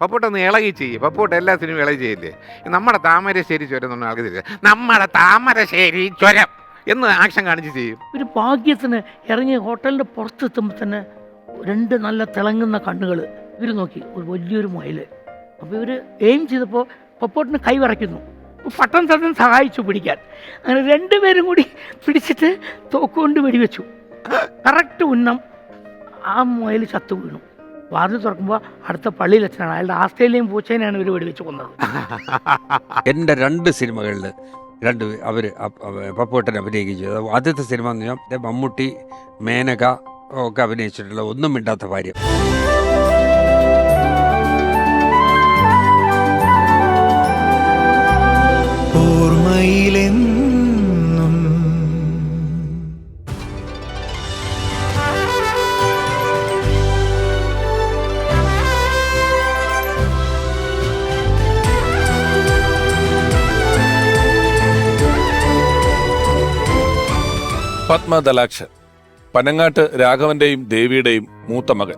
പപ്പോട്ടൊന്ന് ഇളകി ചെയ്യും. പപ്പോട്ട് എല്ലാ സിനിമയും ഇളകി ചെയ്യില്ലേ? നമ്മുടെ താമരശ്ശേരി ചുരം എന്ന് പറഞ്ഞ ആൾക്ക് തിരിച്ചു, നമ്മുടെ താമരശ്ശേരി ചുരം എന്ന് ആക്ഷൻ കാണിച്ച് ചെയ്യും. ഒരു ഭാഗ്യത്തിന് ഇറങ്ങി ഹോട്ടലിൻ്റെ പുറത്തെത്തുമ്പോൾ തന്നെ 2 നല്ല തിളങ്ങുന്ന കണ്ണുകൾ ഇവർ നോക്കി, ഒരു വലിയൊരു മുയൽ. അപ്പോൾ ഇവർ എയിം ചെയ്തപ്പോൾ പപ്പോട്ടിന് കൈ വിറയ്ക്കുന്നു. പട്ടം തട്ടൻ സഹായിച്ചു പിടിക്കാൻ. അങ്ങനെ 2 പേരും കൂടി പിടിച്ചിട്ട് തോക്കുകൊണ്ട് വെടിവെച്ചു. കറക്റ്റ് ഉന്നം ആ മുയൽ ചത്തു വീണു. വാതിൽ തുറക്കുമ്പോൾ അടുത്ത പള്ളിയിലച്ഛനാണ്. അയാളുടെ ആസ്ട്രേലിയൻ പൂച്ചേനെയാണ് ഇവർ വെടിവെച്ച് കൊന്നത്. എൻ്റെ 2 സിനിമകളിൽ അവർ പപ്പോട്ടൻ അഭിനയിക്കുകയും ചെയ്തു. ആദ്യത്തെ സിനിമ എന്ന് പറഞ്ഞാൽ മമ്മൂട്ടി, മേനക ഒക്കെ അഭിനയിച്ചിട്ടുള്ള ഒന്നും മിണ്ടാത്ത ഭാര്യ. ഓർമ്മയിലെന്നും പത്മദലാക്ഷൻ, പനങ്ങാട്ട് രാഘവന്റെയും ദേവിയുടെയും മൂത്ത മകൻ.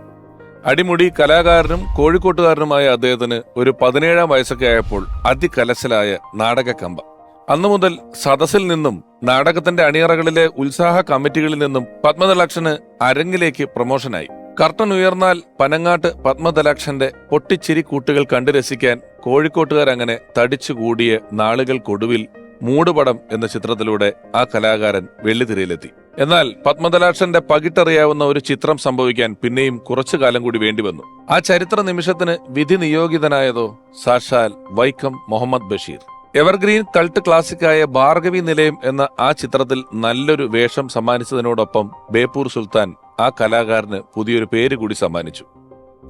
അടിമുടി കലാകാരനും കോഴിക്കോട്ടുകാരനുമായ അദ്ദേഹത്തിന് ഒരു 17-ാം വയസ്സൊക്കെ ആയപ്പോൾ അതികലശലായ നാടകക്കമ്പ. അന്നു മുതൽ സദസ്സിൽ നിന്നും നാടകത്തിന്റെ അണിയറകളിലെ ഉത്സാഹ കമ്മിറ്റികളിൽ നിന്നും പത്മദലാക്ഷന് അരങ്ങിലേക്ക് പ്രമോഷനായി. കർട്ടൻ ഉയർന്നാൽ പനങ്ങാട്ട് പത്മദലാക്ഷന്റെ പൊട്ടിച്ചിരി കൂട്ടുകൾ കണ്ടു രസിക്കാൻ കോഴിക്കോട്ടുകാരങ്ങനെ തടിച്ചുകൂടിയ നാളുകൾക്കൊടുവിൽ മൂടുപടം എന്ന ചിത്രത്തിലൂടെ ആ കലാകാരൻ വെള്ളിത്തിരയിലെത്തി. എന്നാൽ പത്മദലാക്ഷന്റെ പകിട്ടറിയാവുന്ന ഒരു ചിത്രം സംഭവിക്കാൻ പിന്നെയും കുറച്ചു കാലം കൂടി വേണ്ടിവന്നു. ആ ചരിത്ര നിമിഷത്തിന് വിധി നിയോഗിതനായതോ സാക്ഷാൽ വൈക്കം മുഹമ്മദ് ബഷീർ. എവർഗ്രീൻ കൾട്ട് ക്ലാസിക്കായ ഭാർഗവി നിലയം എന്ന ആ ചിത്രത്തിൽ നല്ലൊരു വേഷം സമ്മാനിച്ചതിനോടൊപ്പം ബേപ്പൂർ സുൽത്താൻ ആ കലാകാരന് പുതിയൊരു പേര് കൂടി സമ്മാനിച്ചു,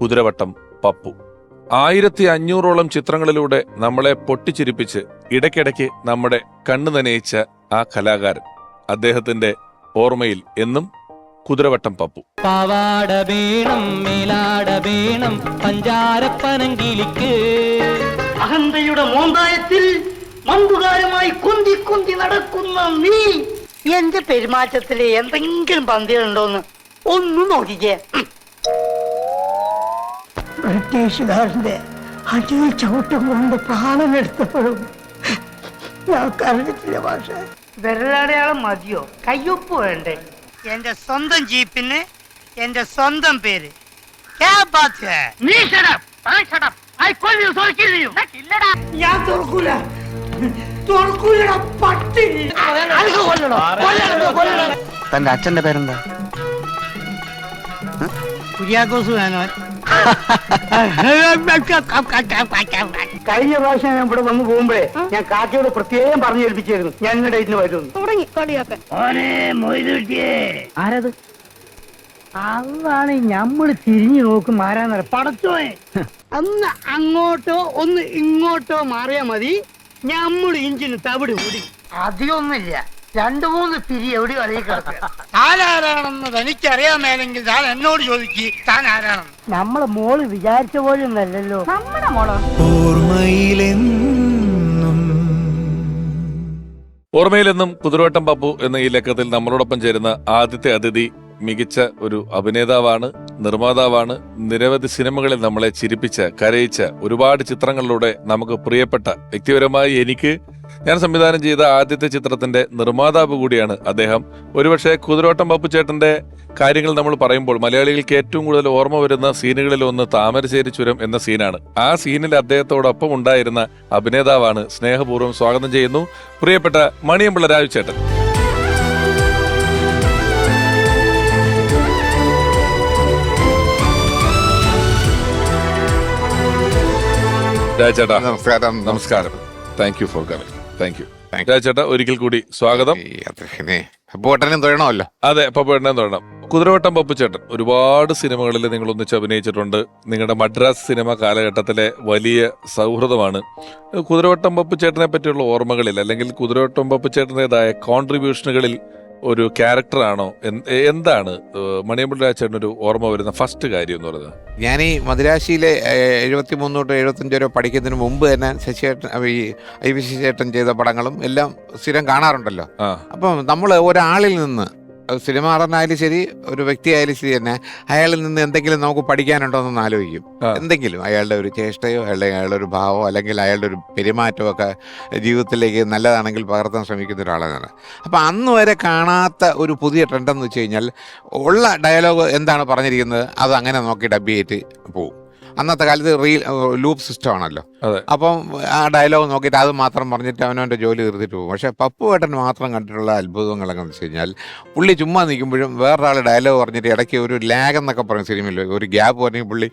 കുതിരവട്ടം പപ്പു. 1500ഓളം ചിത്രങ്ങളിലൂടെ നമ്മളെ പൊട്ടിച്ചിരിപ്പിച്ച് ഇടയ്ക്കിടയ്ക്ക് നമ്മുടെ കണ്ണു നനയിച്ച ആ കലാകാരൻ, അദ്ദേഹത്തിന്റെ ഓർമ്മയിൽ എന്നും കുതിരവട്ടം പപ്പു. പാവാട വേണം, മേലാട വേണം, പഞ്ചാരപ്പനങ്കിലിക്ക്. അഹന്തയുടെ മോന്തായത്തിൽ മമ്പുകാരുമായി കുന്തി കുന്തി നടക്കുന്ന നീ എന്റെ പെരുമാറ്റത്തിൽ എന്തെങ്കിലും പന്തികളുണ്ടോന്ന് ഒന്ന് നോക്കിക്കേ. ബ്രിട്ടീഷുകാരന്റെ അടിയിൽ ചവിട്ടം കൊണ്ട് പ്രാണനെടുത്തപ്പോഴും ഞാൻ കരഞ്ഞിട്ടില്ല. ഭാഷ വിരലടയാളം മതിയോ, കയ്യൊപ്പ് വേണ്ടേ? എന്റെ സ്വന്തം ജീപ്പിന് എന്റെ സ്വന്തം പേര്. ഞാൻ തുറക്കൂല, തുറക്കൂലടാ പട്ടി. തന്റെ അച്ഛന്റെ പേരെന്താ? കുര്യാക്കോസ് വേണോ? കഴിഞ്ഞ പ്രാവശ്യം ഞാൻ ഇവിടെ വന്നു പോകുമ്പോഴേ ഞാൻ കാക്കയോട് പ്രത്യേകം പറഞ്ഞു ഏൽപ്പിച്ചിരുന്നു ഞാൻ ഇന്ന ഡേറ്റിന് വരുന്നു. ആരത്? അതാണ് ഞമ്മള് തിരിഞ്ഞു നോക്കും. ആരാന്നറിയ പടച്ചോയെ. ഒന്ന് അങ്ങോട്ടോ ഒന്ന് ഇങ്ങോട്ടോ മാറിയാ മതി, ഞമ്മള് ഇഞ്ചിന് തവിട് കൂടി. അധികമൊന്നുമില്ല, 2-3 തിരി എവിടെ കളിയിൽ കിടക്കുക. താനാരാണെന്ന് തനിക്കറിയാമേലെങ്കിൽ താൻ എന്നോട് ചോദിക്ക്, താൻ ആരാണെന്ന്. നമ്മളെ മോള് വിചാരിച്ച പോലെ ഒന്നല്ലല്ലോ നമ്മുടെ മോളോ. ഓർമ്മയിലെന്നും കുതിരവട്ടം പപ്പു എന്ന ഈ ലക്കത്തിൽ നമ്മളോടൊപ്പം ചേരുന്ന ആദ്യത്തെ അതിഥി മികച്ച ഒരു അഭിനേതാവാണ്, നിർമ്മാതാവാണ്. നിരവധി സിനിമകളിൽ നമ്മളെ ചിരിപ്പിച്ച, കരയിച്ച, ഒരുപാട് ചിത്രങ്ങളിലൂടെ നമുക്ക് പ്രിയപ്പെട്ട, വ്യക്തിപരമായി എനിക്ക് ഞാൻ സംവിധാനം ചെയ്ത ആദ്യത്തെ ചിത്രത്തിന്റെ നിർമ്മാതാവ് കൂടിയാണ് അദ്ദേഹം. ഒരുപക്ഷെ കുതിരവട്ടം പപ്പു ചേട്ടന്റെ കാര്യങ്ങൾ നമ്മൾ പറയുമ്പോൾ മലയാളികൾക്ക് ഏറ്റവും കൂടുതൽ ഓർമ്മ വരുന്ന സീനുകളിൽ ഒന്ന് താമരശ്ശേരി ചുരം എന്ന സീനാണ്. ആ സീനിൽ അദ്ദേഹത്തോടൊപ്പം ഉണ്ടായിരുന്ന അഭിനേതാവാണ്. സ്നേഹപൂർവ്വം സ്വാഗതം ചെയ്യുന്നു പ്രിയപ്പെട്ട മണിയമ്പിള്ള രാജു ചേട്ടൻ. രാജേട്ടാ നമസ്കാരം. നമസ്കാരം. Thank you for coming. Thank you രാജേട്ടാ, ഒരിക്കൽ കൂടി സ്വാഗതം. പപ്പോട്ടനും തൊഴണമല്ലോ. അതെ, പപ്പുവേട്ടനെ തൊഴണം. കുതിരവട്ടം പപ്പു ചേട്ടൻ ഒരുപാട് സിനിമകളിൽ നിങ്ങൾ ഒന്നിച്ച് അഭിനയിച്ചിട്ടുണ്ട്. നിങ്ങളുടെ മദ്രാസ് സിനിമ കാലഘട്ടത്തിലെ വലിയ സൗഹൃദമാണ്. കുതിരവട്ടം പപ്പു ചേട്ടനെ പറ്റിയുള്ള ഓർമ്മകളിൽ അല്ലെങ്കിൽ കുതിരവട്ടം പപ്പു ചേട്ടൻ്റെതായ കോൺട്രിബ്യൂഷനുകളിൽ ഒരു ക്യാരക്ടറാണോ, എന്താണ് മണിയമ്പിള്ള ചേട്ടനൊരു ഓർമ്മ വരുന്ന ഫസ്റ്റ് കാര്യം എന്ന് പറയുന്നത്? ഞാൻ ഈ മദിരാശിയിലെ 73 തൊട്ട് 75 വരെ പഠിക്കുന്നതിന് മുമ്പ് തന്നെ ശശിയേട്ടൻ, ഐ വി ശശിയേട്ടൻ ചെയ്ത പടങ്ങളും എല്ലാം സ്ഥിരം കാണാറുണ്ടല്ലോ. അപ്പം നമ്മൾ ഒരാളിൽ നിന്ന് സിനിമ നടനായാലും ശരി, ഒരു വ്യക്തിയായാലും ശരി തന്നെ അയാളിൽ നിന്ന് എന്തെങ്കിലും നമുക്ക് പഠിക്കാനുണ്ടോ എന്നൊന്ന് ആലോചിക്കും. എന്തെങ്കിലും അയാളുടെ ഒരു ചേഷ്ടയോ അല്ലെങ്കിൽ അയാളുടെ ഒരു ഭാവമോ അല്ലെങ്കിൽ അയാളുടെ ഒരു പെരുമാറ്റമോ ഒക്കെ ജീവിതത്തിലേക്ക് നല്ലതാണെങ്കിൽ പകർത്താൻ ശ്രമിക്കുന്ന ഒരാളാണ്. അപ്പോൾ അന്ന് വരെ കാണാത്ത ഒരു പുതിയ ട്രെൻഡെന്ന് വെച്ച് കഴിഞ്ഞാൽ ഉള്ള ഡയലോഗ് എന്താണ് പറഞ്ഞിരിക്കുന്നത് അത് അങ്ങനെ നോക്കി ഡബ് ചെയ്തിട്ട് പോവും. അന്നത്തെ കാലത്ത് ലൂപ്പ് സിസ്റ്റം ആണല്ലോ. അപ്പം ആ ഡയലോഗ് നോക്കിയിട്ട് അത് മാത്രം പറഞ്ഞിട്ട് അവനവൻ്റെ ജോലി തീർത്തിട്ട് പോകും. പക്ഷേ പപ്പുവേട്ടൻ മാത്രം കണ്ടിട്ടുള്ള അത്ഭുതങ്ങളൊക്കെ വെച്ച് കഴിഞ്ഞാൽ പുള്ളി ചുമ്മാ നിൽക്കുമ്പോഴും വേറൊരാൾ ഡയലോഗ് പറഞ്ഞിട്ട് ഇടയ്ക്ക് ഒരു ലാഗ് എന്നൊക്കെ പറയും സിനിമയിൽ, ഒരു ഗ്യാപ്പ് പറഞ്ഞെങ്കിൽ പുള്ളി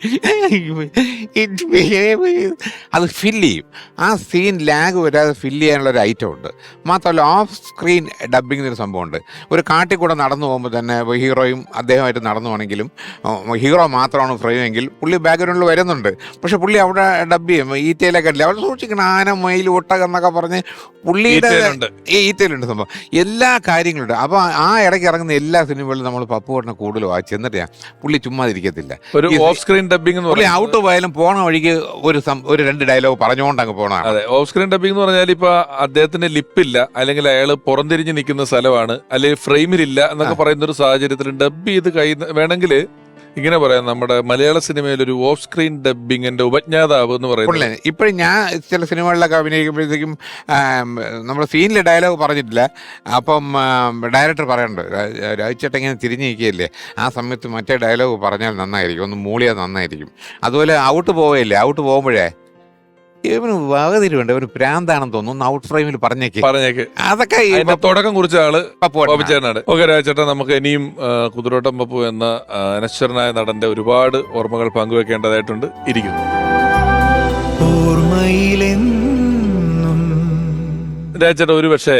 അത് ഫില്ല് ചെയ്യും. ആ സീൻ ലാഗ് വരാതെ ഫില്ല് ചെയ്യാനുള്ള ഒരു ഐറ്റം ഉണ്ട്. മാത്രമല്ല ഓഫ് സ്ക്രീൻ ഡബ്ബിംഗ് എന്നൊരു സംഭവമുണ്ട്. ഒരു കാട്ടിൽ കൂടെ നടന്നു പോകുമ്പോൾ തന്നെ ഹീറോയും അദ്ദേഹമായിട്ട് നടന്നു പോകണമെങ്കിലും ഹീറോ മാത്രമാണ് ഫ്രെയിമെങ്കിൽ പുള്ളി ബാക്ക്ഗ്രൗണ്ടിൽ വരുന്നുണ്ട്. പക്ഷെ പുള്ളി അവിടെ ഡബ് ചെയ്യും. ഈറ്റയിലൊക്കെ ഇല്ല, അവിടെ സൂക്ഷിക്കണം, ആന, മയിൽ, ഒട്ടകം എന്നൊക്കെ പറഞ്ഞ് പുള്ളിയുടെ ഈറ്റയിലുണ്ട് സംഭവം. എല്ലാ കാര്യങ്ങളുണ്ട്. അപ്പോൾ ആ ഇടയ്ക്ക് ഇറങ്ങുന്ന എല്ലാ സിനിമകളിലും നമ്മൾ പപ്പുവേട്ടനെ കൂടുതൽ വായിച്ചു. എന്നിട്ട് പുള്ളി ചുമ്മാതിരിക്കത്തില്ല. ഓഫ് സ്ക്രീൻ ഡബിംഗ് പുള്ളി ഔട്ട് പോയാലും പോണ വഴിക്ക് ഒരു 2 ഡയലോഗ് പറഞ്ഞുകൊണ്ട് അങ്ങ് പോകണം. അതെ, ഓഫ് സ്ക്രീൻ ഡബിംഗ് എന്ന് പറഞ്ഞാൽ ഇപ്പൊ അദ്ദേഹത്തിന് ലിപ്പില്ല, അല്ലെങ്കിൽ അയാൾ പുറംതിരിഞ്ഞ് നിൽക്കുന്ന സ്ഥലമാണ്, അല്ലെങ്കിൽ ഫ്രെയിമിലില്ല എന്നൊക്കെ പറയുന്ന ഒരു സാഹചര്യത്തിൽ ഡബ് ചെയ്ത് വേണമെങ്കിൽ ഇങ്ങനെ പറയാം, നമ്മുടെ മലയാള സിനിമയിൽ ഒരു ഓഫ് സ്ക്രീൻ ഡബിങ്ങിന്റെ ഉപജ്ഞാതാവ് എന്ന് പറയുന്നത്. ഇപ്പോഴും ഞാൻ ചില സിനിമകളിലൊക്കെ അഭിനയിക്കുമ്പോഴത്തേക്കും നമ്മൾ സീനിലെ ഡയലോഗ് പറഞ്ഞിട്ടില്ല. അപ്പം ഡയറക്ടർ പറയണ്ട്, രാജുചേട്ടൻ ഇങ്ങനെ തിരിഞ്ഞു നിൽക്കുകയല്ലേ, ആ സമയത്ത് മറ്റേ ഡയലോഗ് പറഞ്ഞാൽ നന്നായിരിക്കും, ഒന്ന് മൂളിയാൽ നന്നായിരിക്കും. അതുപോലെ ഔട്ട് പോവുകയില്ലേ, ഔട്ട് പോകുമ്പോഴേ ഇവന് വകതിരിവുണ്ട്, ഒരു പ്രാന്താണെന്ന് തോന്നുന്നു, ഔട്ട് ഫ്രെയിമിൽ പറഞ്ഞേക്ക് അതൊക്കെ തുടക്കം കുറിച്ച ആള് പപ്പുചേട്ടനാണ്. ഓക്കെ രാജേട്ടാ, നമുക്ക് ഇനിയും കുതിരോട്ടം പപ്പു എന്ന അനശ്വരനായ നടന്റെ ഒരുപാട് ഓർമ്മകൾ പങ്കുവെക്കേണ്ടതായിട്ടുണ്ട്. ഇരിക്കുന്നു. രാജേട്ടാ, ഒരു പക്ഷേ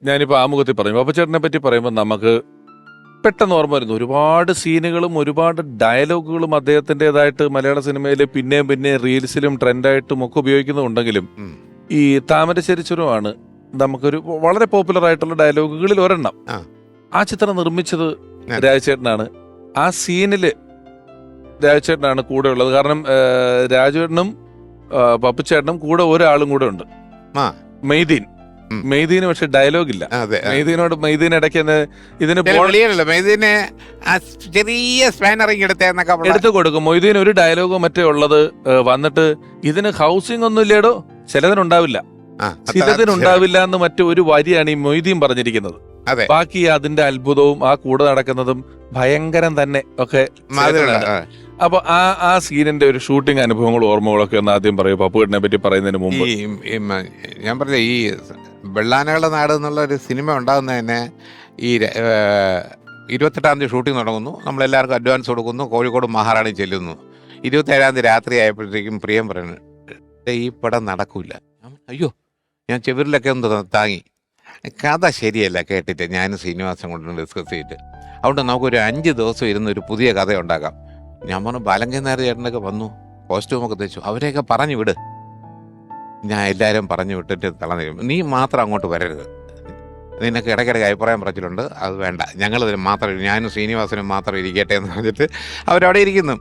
ഞാനിപ്പോ ആമുഖത്തിൽ പറയും പപ്പുചേട്ടനെ പറ്റി പറയുമ്പോൾ നമുക്ക് പെട്ടെന്ന് ഓർമ്മ വരുന്നു ഒരുപാട് സീനുകളും ഒരുപാട് ഡയലോഗുകളും അദ്ദേഹത്തിൻ്റെതായിട്ട് മലയാള സിനിമയിൽ പിന്നെയും പിന്നെ റീൽസിലും ട്രെൻഡായിട്ടും ഒക്കെ ഉപയോഗിക്കുന്നുണ്ടെങ്കിലും ഈ താമരശ്ശേരി ചുരമാണ് നമുക്കൊരു വളരെ പോപ്പുലർ ആയിട്ടുള്ള ഡയലോഗുകളിൽ ഒരെണ്ണം. ആ ചിത്രം നിർമ്മിച്ചത് രാജചേട്ടനാണ്. ആ സീനില് രാജചേട്ടനാണ് കൂടെ ഉള്ളത്. കാരണം രാജുവേട്ടനും പപ്പുചേട്ടനും കൂടെ ഒരാളും കൂടെ ഉണ്ട്, മെയ്തീന്. പക്ഷെ ഡയലോഗ് ഇല്ല. മെയ്തീൻ ഇടയ്ക്ക് ഇതിന് എടുത്തു കൊടുക്കും. മൊയ്തീൻ ഒരു ഡയലോഗോ മറ്റേ ഉള്ളത് വന്നിട്ട് ഇതിന് ഹൗസിംഗ് ഒന്നും ഇല്ലേടോ, ചിലതിനുണ്ടാവില്ല, ചിലതിനുണ്ടാവില്ല എന്ന് മറ്റൊരു വരിയാണ് ഈ മൊയ്തീൻ പറഞ്ഞിരിക്കുന്നത്. ബാക്കി അതിന്റെ അത്ഭുതവും ആ കൂടെ നടക്കുന്നതും ഭയങ്കരം തന്നെ ഒക്കെ. അപ്പൊ ആ സീനിന്റെ ഒരു ഷൂട്ടിംഗ് അനുഭവങ്ങളും ഓർമ്മകളൊക്കെ ഒന്ന് ആദ്യം പറയൂ പപ്പുവേട്ടനെ പറ്റി പറയുന്നതിന് മുമ്പ്. ഞാൻ പറഞ്ഞ ഈ വെള്ളാനകളുടെ നാട് എന്നുള്ള ഒരു സിനിമ ഉണ്ടാകുന്നതന്നെ ഈ 28-ാം തീയതി ഷൂട്ടിംഗ് തുടങ്ങുന്നു, നമ്മളെല്ലാവർക്കും അഡ്വാൻസ് കൊടുക്കുന്നു, കോഴിക്കോട് മഹാറാണി ചെല്ലുന്നു. 27-ാം തീയതി രാത്രി ആയപ്പോഴത്തേക്കും പ്രിയം പറയുന്നു, ഈ പടം നടക്കൂല. അയ്യോ, ഞാൻ ചെവിരിലൊക്കെ ഒന്ന് താങ്ങി. കഥ ശരിയല്ല കേട്ടിട്ട് ഞാനും ശ്രീനിവാസൻ കൊണ്ട് ഡിസ്കസ് ചെയ്തിട്ട്, അതുകൊണ്ട് നമുക്കൊരു 5 ദിവസം ഇരുന്ന് ഒരു പുതിയ കഥ ഉണ്ടാക്കാം. ഞാൻ പറഞ്ഞു, ബാലങ്കനാർ ചേട്ടനൊക്കെ വന്നു, കോസ്റ്റ്യൂമൊക്കെ തെച്ചു, അവരെയൊക്കെ പറഞ്ഞു വിട്. ഞാൻ എല്ലാവരും പറഞ്ഞു വിട്ടിട്ട് തളർന്നു, നീ മാത്രം അങ്ങോട്ട് വരരുത്, നിനക്ക് ഇടയ്ക്കിടയ്ക്ക് അഭിപ്രായം പറച്ചിലുണ്ട്, അത് വേണ്ട, ഞങ്ങളിതിന് മാത്രം, ഞാനും ശ്രീനിവാസനും മാത്രം ഇരിക്കട്ടെ എന്ന് പറഞ്ഞിട്ട് അവരവിടെ ഇരിക്കുന്നു.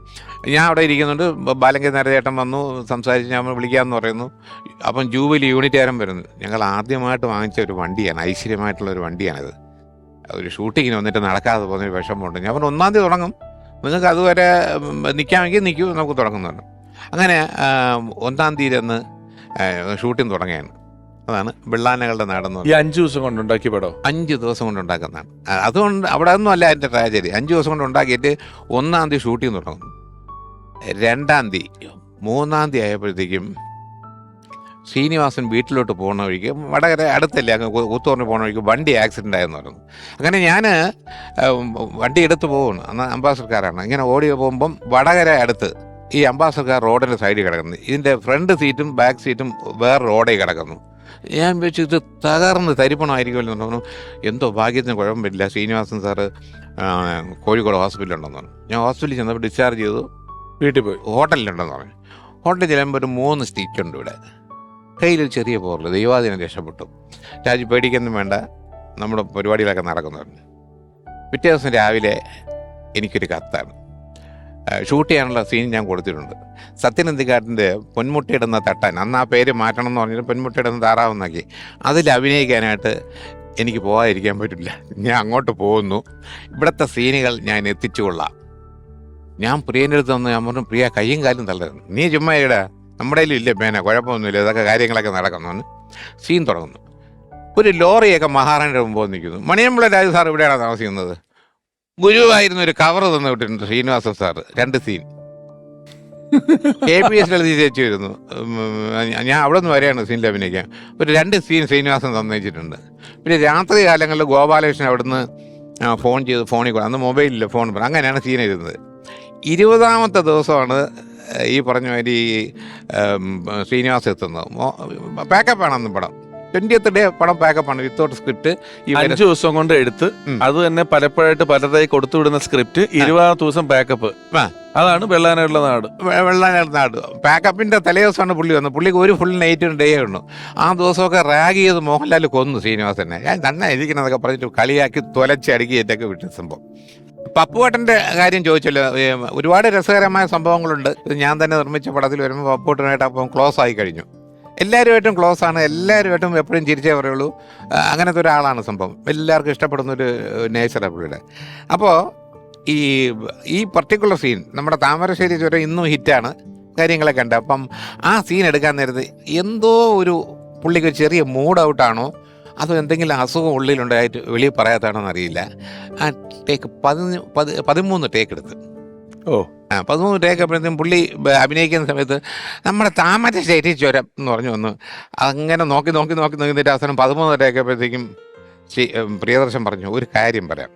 ഞാൻ അവിടെ ഇരിക്കുന്നുണ്ട്. ബാലങ്കനാർ ചേട്ടൻ വന്നു, സംസാരിച്ച് ഞാൻ വിളിക്കാമെന്ന് പറയുന്നു. അപ്പം ജൂബിലി യൂണിറ്റുകാരൻ വരുന്നു. ഞങ്ങൾ ആദ്യമായിട്ട് വാങ്ങിച്ച ഒരു വണ്ടിയാണ്, ഐശ്വര്യമായിട്ടുള്ളൊരു വണ്ടിയാണിത്. ഒരു ഷൂട്ടിങ്ങിന് വന്നിട്ട് നടക്കാതെ പോകുന്നൊരു വിഷമമുണ്ട്. ഞാൻ പറഞ്ഞു, 1-ാം തീയതി തുടങ്ങും, നിങ്ങൾക്ക് അതുവരെ നിൽക്കാമെങ്കിൽ നിൽക്കൂ, നമുക്ക് തുടങ്ങുന്നുണ്ട്. അങ്ങനെ 1-ാം തീയതി അന്ന് ഷൂട്ടിംഗ് തുടങ്ങിയാണ്. അതാണ് വെള്ളാനകളുടെ നാടെന്ന്. ഈ 5 ദിവസം കൊണ്ട് ഉണ്ടാക്കിയ പടം 5 ദിവസം കൊണ്ട് ഉണ്ടാക്കുന്നതാണ്. അതുകൊണ്ട് അവിടെ ഒന്നും അല്ല അതിൻ്റെ ട്രാജഡി. 5 ദിവസം കൊണ്ട് ഉണ്ടാക്കിയിട്ട് 1-ാം തീയതി ഷൂട്ടിംഗ് തുടങ്ങുന്നു. 2-ാം തീയതി 3-ാം തീയതി ആയപ്പോഴത്തേക്കും ശ്രീനിവാസൻ വീട്ടിലോട്ട് പോകുന്ന വഴിക്ക്, വടകര അടുത്തല്ലേ, അങ്ങ് കൂത്തുപറമ്പ് പോകുന്ന വഴിക്ക് വണ്ടി ആക്സിഡൻ്റ് ആയെന്ന് പറഞ്ഞു. അങ്ങനെ ഞാൻ വണ്ടി എടുത്ത് പോവുകയാണ്. അന്ന് അംബാസഡർക്കാരാണ്. ഇങ്ങനെ ഓടി പോകുമ്പം വടകര അടുത്ത് ഈ അംബാസഡർക്കാർ റോഡിൻ്റെ സൈഡിൽ കിടക്കുന്നു. ഇതിൻ്റെ ഫ്രണ്ട് സീറ്റും ബാക്ക് സീറ്റും വേറെ റോഡിൽ കിടക്കുന്നു. ഞാൻ വെച്ച് ഇത് തകർന്ന് തരിപ്പണമായിരിക്കുമല്ലോ എന്ന് പറഞ്ഞു. എന്തോ ഭാഗ്യത്തിന് കുഴപ്പമില്ല, ശ്രീനിവാസൻ സാറ് കോഴിക്കോട് ഹോസ്പിറ്റലുണ്ടെന്ന് പറഞ്ഞു. ഞാൻ ഹോസ്പിറ്റലിൽ ചെന്നപ്പോൾ ഡിസ്ചാർജ് ചെയ്തു, വീട്ടിൽ പോയി. ഹോട്ടലിലുണ്ടെന്ന് പറഞ്ഞു. ഹോട്ടലിൽ ചെല്ലുമ്പോൾ ഒരു 3 സ്റ്റിച്ചുണ്ട് ഇവിടെ, കയ്യിലൊരു ചെറിയ പോറിൽ. ദൈവാധീനം രക്ഷപ്പെട്ടു. രാജു പേടിക്കൊന്നും വേണ്ട, നമ്മുടെ പരിപാടികളൊക്കെ നടക്കുന്നുണ്ട്. പിറ്റേ ദിവസം രാവിലെ എനിക്കൊരു കത്താണ്. ഷൂട്ട് ചെയ്യാനുള്ള സീൻ ഞാൻ കൊടുത്തിട്ടുണ്ട്. സത്യനന്ദിക്കാട്ടിൻ്റെ പൊന്മുട്ടയിടുന്ന തട്ടാൻ, അന്ന് ആ പേര് മാറ്റണം എന്ന് പറഞ്ഞിട്ട് പൊന്മുട്ടയിടുന്ന താറാവെന്നാക്കി. അതിൽ അഭിനയിക്കാനായിട്ട് എനിക്ക് പോകാതിരിക്കാൻ പറ്റില്ല, ഞാൻ അങ്ങോട്ട് പോകുന്നു, ഇവിടുത്തെ സീനുകൾ ഞാൻ എത്തിച്ചു കൊള്ളാം. ഞാൻ പ്രിയൻ്റെ അടുത്ത് വന്ന് ഞാൻ പറഞ്ഞു, പ്രിയ കയ്യും കാലും തള്ളരുന്നു, നീ ചുമ്മാ ഇടാ, നമ്മുടെ ഇല്ല പേന, കുഴപ്പമൊന്നുമില്ല, ഇതൊക്കെ കാര്യങ്ങളൊക്കെ നടക്കുന്നു. സീൻ തുടങ്ങുന്നു. ഒരു ലോറിയൊക്കെ മഹാറാണിയുടെ മുമ്പ് നിൽക്കുന്നു. മണിയമ്പിള്ള രാജു സാർ ഇവിടെയാണ് താമസിക്കുന്നത്. ഗുരുവായിരുന്നു ഒരു കവർ തന്നു വിട്ടിട്ടുണ്ട് ശ്രീനിവാസൻ സാറ്. 2 സീൻ. KPS എഴുതി ചേച്ചി വരുന്നു. ഞാൻ അവിടെ നിന്ന് വരെയാണ് സീനിൽ അഭിനയിക്കാൻ. ഒരു 2 സീൻ ശ്രീനിവാസൻ തന്നയിച്ചിട്ടുണ്ട്. പിന്നെ രാത്രി കാലങ്ങളിൽ ഗോപാലകൃഷ്ണൻ അവിടുന്ന് ഫോൺ ചെയ്ത് ഫോണിൽ കൂടെ, അന്ന് മൊബൈലില്ല, ഫോൺ പറഞ്ഞു, അങ്ങനെയാണ് സീൻ എഴുതുന്നത്. 20ാമത്തെ ദിവസമാണ് ഈ പറഞ്ഞ മാതിരി ശ്രീനിവാസൻ എത്തുന്നത്. പാക്കപ്പാണ് അന്ന് പടം. 20th ഡേ പടം പാക്കപ്പാണ്, വിത്തൗട്ട് സ്ക്രിപ്റ്റ്. 5 ദിവസം കൊണ്ട് എടുത്ത് അത് തന്നെ പലപ്പോഴായിട്ട് പലതായി കൊടുത്തുവിടുന്ന സ്ക്രിപ്റ്റ്. 20ാം ദിവസം പാക്കപ്പ്. അതാണ് വെള്ളാനുള്ള നാട്. വെള്ളാനുള്ള നാട് പാക്കപ്പിന്റെ തലേ ദിവസമാണ് പുള്ളി വന്നത്. പുള്ളിക്ക് ഒരു ഫുൾ നൈറ്റും ഡേ ഉള്ളൂ. ആ ദിവസമൊക്കെ റാഗ് ചെയ്ത് മോഹൻലാൽ കൊന്നു ശ്രീനിവാസനെ. ഞാൻ തന്നെ ഇരിക്കണതൊക്കെ പറഞ്ഞിട്ട് കളിയാക്കി തൊലച്ചടുക്കി ഏറ്റൊക്കെ വിട്ട സംഭവം. പപ്പുവേട്ടൻ്റെ കാര്യം ചോദിച്ചല്ലോ, ഒരുപാട് രസകരമായ സംഭവങ്ങളുണ്ട്. ഇത് ഞാൻ തന്നെ നിർമ്മിച്ച പടത്തിൽ വരുമ്പോൾ പപ്പുവേട്ടനായിട്ട് അപ്പം ക്ലോസ് ആയി കഴിഞ്ഞു. എല്ലാവരുമായിട്ടും ക്ലോസ് ആണ്, എല്ലാവരുമായിട്ടും എപ്പോഴും ചിരിച്ചേ പറയുള്ളൂ. അങ്ങനത്തെ ഒരാളാണ് സംഭവം. എല്ലാവർക്കും ഇഷ്ടപ്പെടുന്നൊരു നേച്ചറാണ് പുള്ളിയുടെ. അപ്പോൾ ഈ പർട്ടിക്കുലർ സീൻ നമ്മുടെ താമരശ്ശേരി ചുരം ഇന്നും ഹിറ്റാണ്, കാര്യങ്ങളൊക്കെ ഉണ്ട്. അപ്പം ആ സീൻ എടുക്കാൻ നേരത്ത് എന്തോ ഒരു പുള്ളിക്ക് ചെറിയ മൂഡ് ഔട്ടാണോ അതോ എന്തെങ്കിലും അസുഖം ഉള്ളിലുണ്ടായിട്ട് വെളിയിൽ പറയാത്താണോ എന്നറിയില്ല. ആ ടേക്ക് 13 ടേക്ക് എടുത്ത്. 13 ടേക്ക് അപ്പോഴത്തേക്കും പുള്ളി അഭിനയിക്കുന്ന സമയത്ത് നമ്മുടെ താമരശ്ശേരി ചുരം എന്ന് പറഞ്ഞു വന്നു. അങ്ങനെ നോക്കി നോക്കിയിട്ട് അവസാനം 13 ടേക്ക് അപ്പോഴത്തേക്കും പ്രിയദർശൻ പറഞ്ഞു, ഒരു കാര്യം പറയാം.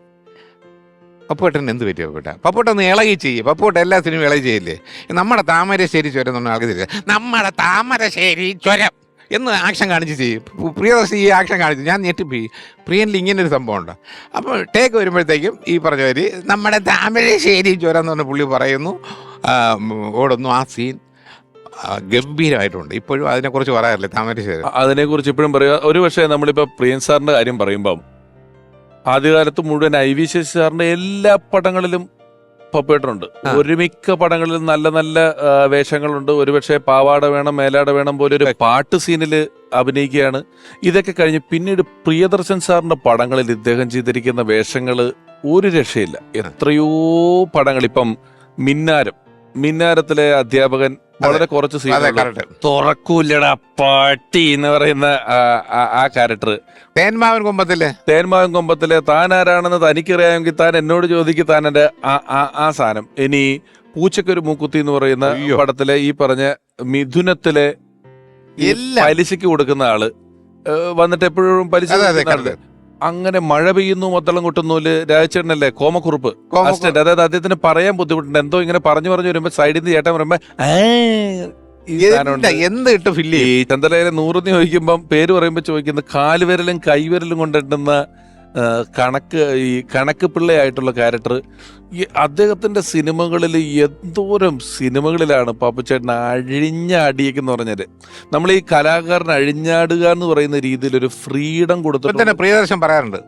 പപ്പുവേട്ടൻ എന്ത് പറ്റി പപ്പുവേട്ടൻ ഒന്ന് ഇളകി ചെയ്യും. പപ്പുവേട്ടൻ എല്ലാ സിനിമയും ഇളകി ചെയ്യില്ലേ. നമ്മുടെ താമരശ്ശേരി ചുരം എന്ന് പറഞ്ഞാൽ ആൾക്ക് തിരിച്ചു, നമ്മുടെ താമരശ്ശേരി ചുരം എന്ന് ആക്ഷൻ കാണിച്ച് ചെയ്യും. പ്രിയദർശൻ ഈ ആക്ഷൻ കാണിച്ചു, ഞാൻ ഞെട്ടിപ്പോയി. പ്രിയനിൽ ഇങ്ങനൊരു സംഭവം ഉണ്ട്. അപ്പോൾ ടേക്ക് വരുമ്പോഴത്തേക്കും ഈ പറഞ്ഞ മാതിരി നമ്മുടെ താമരശ്ശേരി ചുരം എന്ന് പറഞ്ഞ പുള്ളി പറയുന്നു, ഓടുന്നു. ആ സീൻ ഗംഭീരമായിട്ടുണ്ട്. ഇപ്പോഴും അതിനെക്കുറിച്ച് പറയാറില്ലേ താമരശ്ശേരി, അതിനെക്കുറിച്ച് ഇപ്പോഴും പറയുക. ഒരു പക്ഷേ നമ്മളിപ്പോൾ പ്രിയൻ സാറിൻ്റെ കാര്യം പറയുമ്പം ആദ്യകാലത്ത് മുഴുവൻ IV ശശി സാറിൻ്റെ എല്ലാ പടങ്ങളിലും പപ്പുവേട്ടനുണ്ട്. ഒരുമിക്ക പടങ്ങളിലും നല്ല നല്ല വേഷങ്ങളുണ്ട്. ഒരുപക്ഷെ പാവാട വേണം മേലാട വേണം പോലെ ഒരു പാട്ട് സീനിൽ അഭിനയിക്കുകയാണ്. ഇതൊക്കെ കഴിഞ്ഞ് പിന്നീട് പ്രിയദർശൻ സാറിന്റെ പടങ്ങളിൽ ഇദ്ദേഹം ചെയ്തിരിക്കുന്ന വേഷങ്ങൾ ഒരു രക്ഷയില്ല. എത്രയോ പടങ്ങൾ. ഇപ്പം മിന്നാരത്തിലെ അധ്യാപകൻ വളരെ കുറച്ച് സീനുകൾ. തുറക്കൂല്ലടാ പാട്ടി എന്ന് പറയുന്ന ആ ക്യാരക്ടർ. തേന്മാവൻ കൊമ്പത്തിലെ താൻ ആരാണെന്ന് തനിക്കറിയാമെങ്കിൽ താൻ എന്നോട് ചോദിക്കും, താൻ എന്റെ ആ സാധനം. ഇനി പൂച്ചക്കൊരു മൂക്കുത്തി എന്ന് പറയുന്ന പടത്തിലെ ഈ പറഞ്ഞ മിഥുനത്തിലെ പലിശക്ക് കൊടുക്കുന്ന ആള് വന്നിട്ട് എപ്പോഴും പലിശ. അങ്ങനെ മഴ പെയ്യുന്നു മത്തളം കൊട്ടുന്നൂല് രാജചേട്ടനല്ലേ കോമക്കുറുപ്പ് അസിസ്റ്റന്റ്. അതായത് അദ്ദേഹത്തിന് പറയാൻ ബുദ്ധിമുട്ടുണ്ട്. എന്തോ ഇങ്ങനെ പറഞ്ഞു വരുമ്പോ സൈഡിൽ നിന്ന് ചേട്ടൻ പറയുമ്പോ ഈ ചന്ദ്രയിലെ 100 ചോദിക്കുമ്പം പേര് പറയുമ്പോ ചോദിക്കുന്നത് കാലുവിരലും കൈവിരലും കൊണ്ടിട്ടുന്ന കണക്ക് പിള്ളയായിട്ടുള്ള ക്യാരക്ടർ. ഈ അദ്ദേഹത്തിന്റെ സിനിമകളിൽ എന്തോരം സിനിമകളിലാണ് പപ്പുച്ചേട്ടൻ അഴിഞ്ഞ അടിയെന്ന് പറഞ്ഞാല്. നമ്മൾ ഈ കലാകാരൻ അഴിഞ്ഞാടുക എന്ന് പറയുന്ന രീതിയിൽ ഒരു ഫ്രീഡം കൊടുത്തിട്ട് പ്രിയദർശൻ പറയാറുണ്ട്,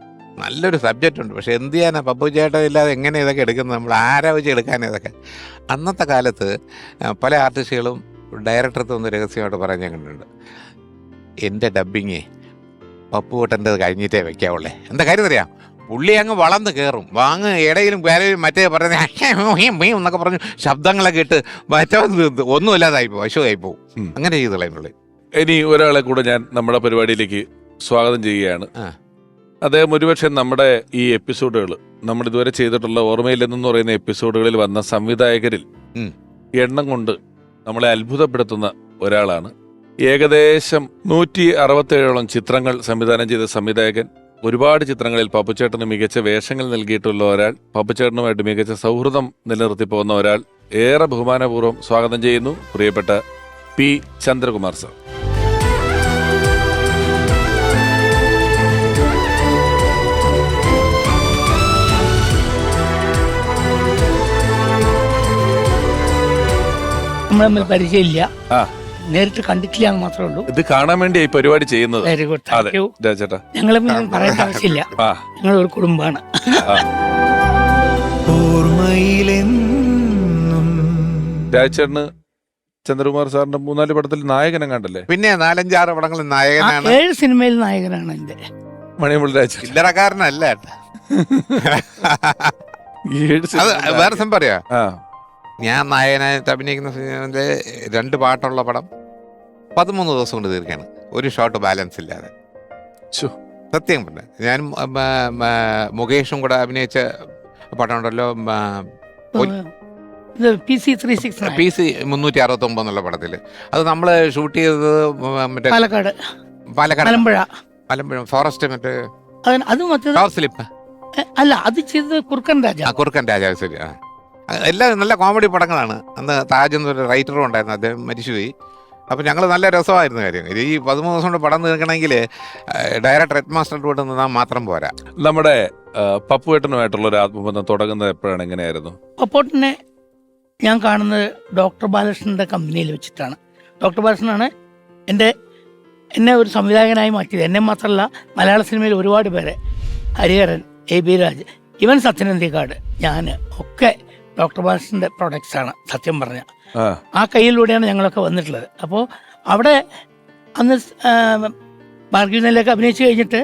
നല്ലൊരു സബ്ജക്റ്റ് ഉണ്ട്, പക്ഷെ എന്ത് ചെയ്യാനാ പപ്പുച്ചേട്ടൻ ഇല്ലാതെ എങ്ങനെ ഇതൊക്കെ എടുക്കുന്നത്, നമ്മൾ ആരാ വെച്ച് എടുക്കാൻ ഇതൊക്കെ. അന്നത്തെ കാലത്ത് പല ആർട്ടിസ്റ്റുകളും ഡയറക്ടർക്ക് ഒന്ന് രഹസ്യമായിട്ട് പറയാൻ ഞാൻ കണ്ടിട്ടുണ്ട്, എൻ്റെ ഡബ്ബിങ്ങേ പപ്പുവേട്ടൻ്റെ കഴിഞ്ഞിട്ടേ വെക്കാവുള്ളേ. എന്താ കാര്യം അറിയാം, പുള്ളി അങ്ങ് വളർന്ന് കയറും, വാങ്ങ് ഇടയിലും വേലയിലും മറ്റേ പറയുന്നത് എന്നൊക്കെ പറഞ്ഞു ശബ്ദങ്ങളൊക്കെ ഇട്ട് മറ്റേ ഒന്നുമില്ലാതായിപ്പോ അശോകായിപ്പോവും. അങ്ങനെ ചെയ്തോളേ. ഇനി ഒരാളെ കൂടെ ഞാൻ നമ്മുടെ പരിപാടിയിലേക്ക് സ്വാഗതം ചെയ്യുകയാണ്. അദ്ദേഹം ഒരുപക്ഷെ നമ്മുടെ ഈ എപ്പിസോഡുകൾ നമ്മൾ ഇതുവരെ ചെയ്തിട്ടുള്ള ഓർമ്മയില്ലെന്ന് പറയുന്ന എപ്പിസോഡുകളിൽ വന്ന സംവിധായകരിൽ എണ്ണം കൊണ്ട് നമ്മളെ അത്ഭുതപ്പെടുത്തുന്ന ഒരാളാണ്. ഏകദേശം 167ഓളം ചിത്രങ്ങൾ സംവിധാനം ചെയ്ത സംവിധായകൻ. ഒരുപാട് ചിത്രങ്ങളിൽ പപ്പുച്ചേട്ടന് മികച്ച വേഷങ്ങൾ നൽകിയിട്ടുള്ള ഒരാൾ, പപ്പുച്ചേട്ടനുമായിട്ട് മികച്ച സൗഹൃദം നിലനിർത്തി പോകുന്ന ഒരാൾ. ഏറെ ബഹുമാനപൂർവ്വം സ്വാഗതം ചെയ്യുന്നു പ്രിയപ്പെട്ട പി ചന്ദ്രകുമാർ സർ. നമ്മൾ തമ്മിൽ പരിചയമില്ല, നേരിട്ട് കണ്ടിട്ടില്ല എന്ന് മാത്രമേ ഉള്ളൂ. ഇത് കാണാൻ വേണ്ടി ഈ പരിപാടി ചെയ്യുന്നത്. Very good, thank you. ഞങ്ങൾ പറയേണ്ട ആവശ്യമില്ല, ഞങ്ങൾ ഒരു കുടുംബമാണ്. രാജേട്ടന് ചന്ദ്രകുമാർ സാറിന്റെ 3-4 പടത്തിൽ നായകനെ കണ്ടല്ലേ? പിന്നെ 4-5-6 പടങ്ങളിൽ നായകനാണ്. 7 സിനിമയിൽ നായകനാണ് എന്റെ. മണിമുള്ളരാജ് ചില്ലറക്കാരനല്ല ഏട്ടാ. അത് വേറെ സംഭവം പറയാ, ആ ഞാൻ നായകനായിട്ട് അഭിനയിക്കുന്ന സിനിമയിലെ 2 പാട്ടുള്ള പടം 13 ദിവസം കൊണ്ട് തീർക്കാണ്, ഒരു ഷോട്ട് ബാലൻസ് ഇല്ലാതെ. ശ്ശോ. സത്യം പറഞ്ഞ ഞാൻ മുകേഷും കൂടെ അഭിനയിച്ച പടം ഉണ്ടല്ലോ, PC 369 PC 369 എന്നുള്ള പടത്തില്. അത് നമ്മള് ഷൂട്ട് ചെയ്തത് മറ്റേ പാലക്കാട് പാലക്കാട് മലമ്പുഴ ഫോറസ്റ്റ് മറ്റേ അത് മറ്റേത് ടവർ സ്ലിപ്പ്, അല്ല, അത് ചെയ്തത് കുറുക്കൻ രാജ. കുറുക്കൻ രാജാവ്. ശരി. എല്ലാം നല്ല കോമഡി പടങ്ങളാണ്. അന്ന് താജ് എന്നൊരു റൈറ്ററും ഉണ്ടായിരുന്നു, അദ്ദേഹം മരിച്ചുപോയി. അപ്പം ഞങ്ങൾ നല്ല രസമായിരുന്നു കാര്യം. ഈ 13 ദിവസം കൊണ്ട് പടം തീർക്കണമെങ്കിൽ ഡയറക്ടർ ഹെഡ് മാസ്റ്റർ കൂടെ നിന്നാൽ മാത്രം പോരാ. നമ്മുടെ പപ്പുവേട്ടനുമായിട്ടുള്ള ഒരു ആത്മബന്ധം തുടങ്ങുന്നത് എപ്പോഴാണ്, എങ്ങനെയായിരുന്നു? പപ്പോട്ടിനെ ഞാൻ കാണുന്നത് ഡോക്ടർ ബാലകൃഷ്ണൻ്റെ കമ്പനിയിൽ വെച്ചിട്ടാണ്. ഡോക്ടർ ബാലകൃഷ്ണനാണ് എന്നെ ഒരു സംവിധായകനായി മാറ്റിയത്. എന്നെ മാത്രമല്ല, മലയാള സിനിമയിൽ ഒരുപാട് പേരെ, ഹരിഹരൻ, AB രാജ്, ഇവൻ സത്യനന്ദിക്കാട്, ഞാൻ ഒക്കെ ഡോക്ടർ ബാലകൃഷ്ണൻ്റെ പ്രൊഡക്ട്സാണ് സത്യം പറഞ്ഞ. ആ കയ്യിലൂടെയാണ് ഞങ്ങളൊക്കെ വന്നിട്ടുള്ളത്. അപ്പോൾ അവിടെ അന്ന് ഭാർഗവനിലേക്ക് അഭിനയിച്ച് കഴിഞ്ഞിട്ട്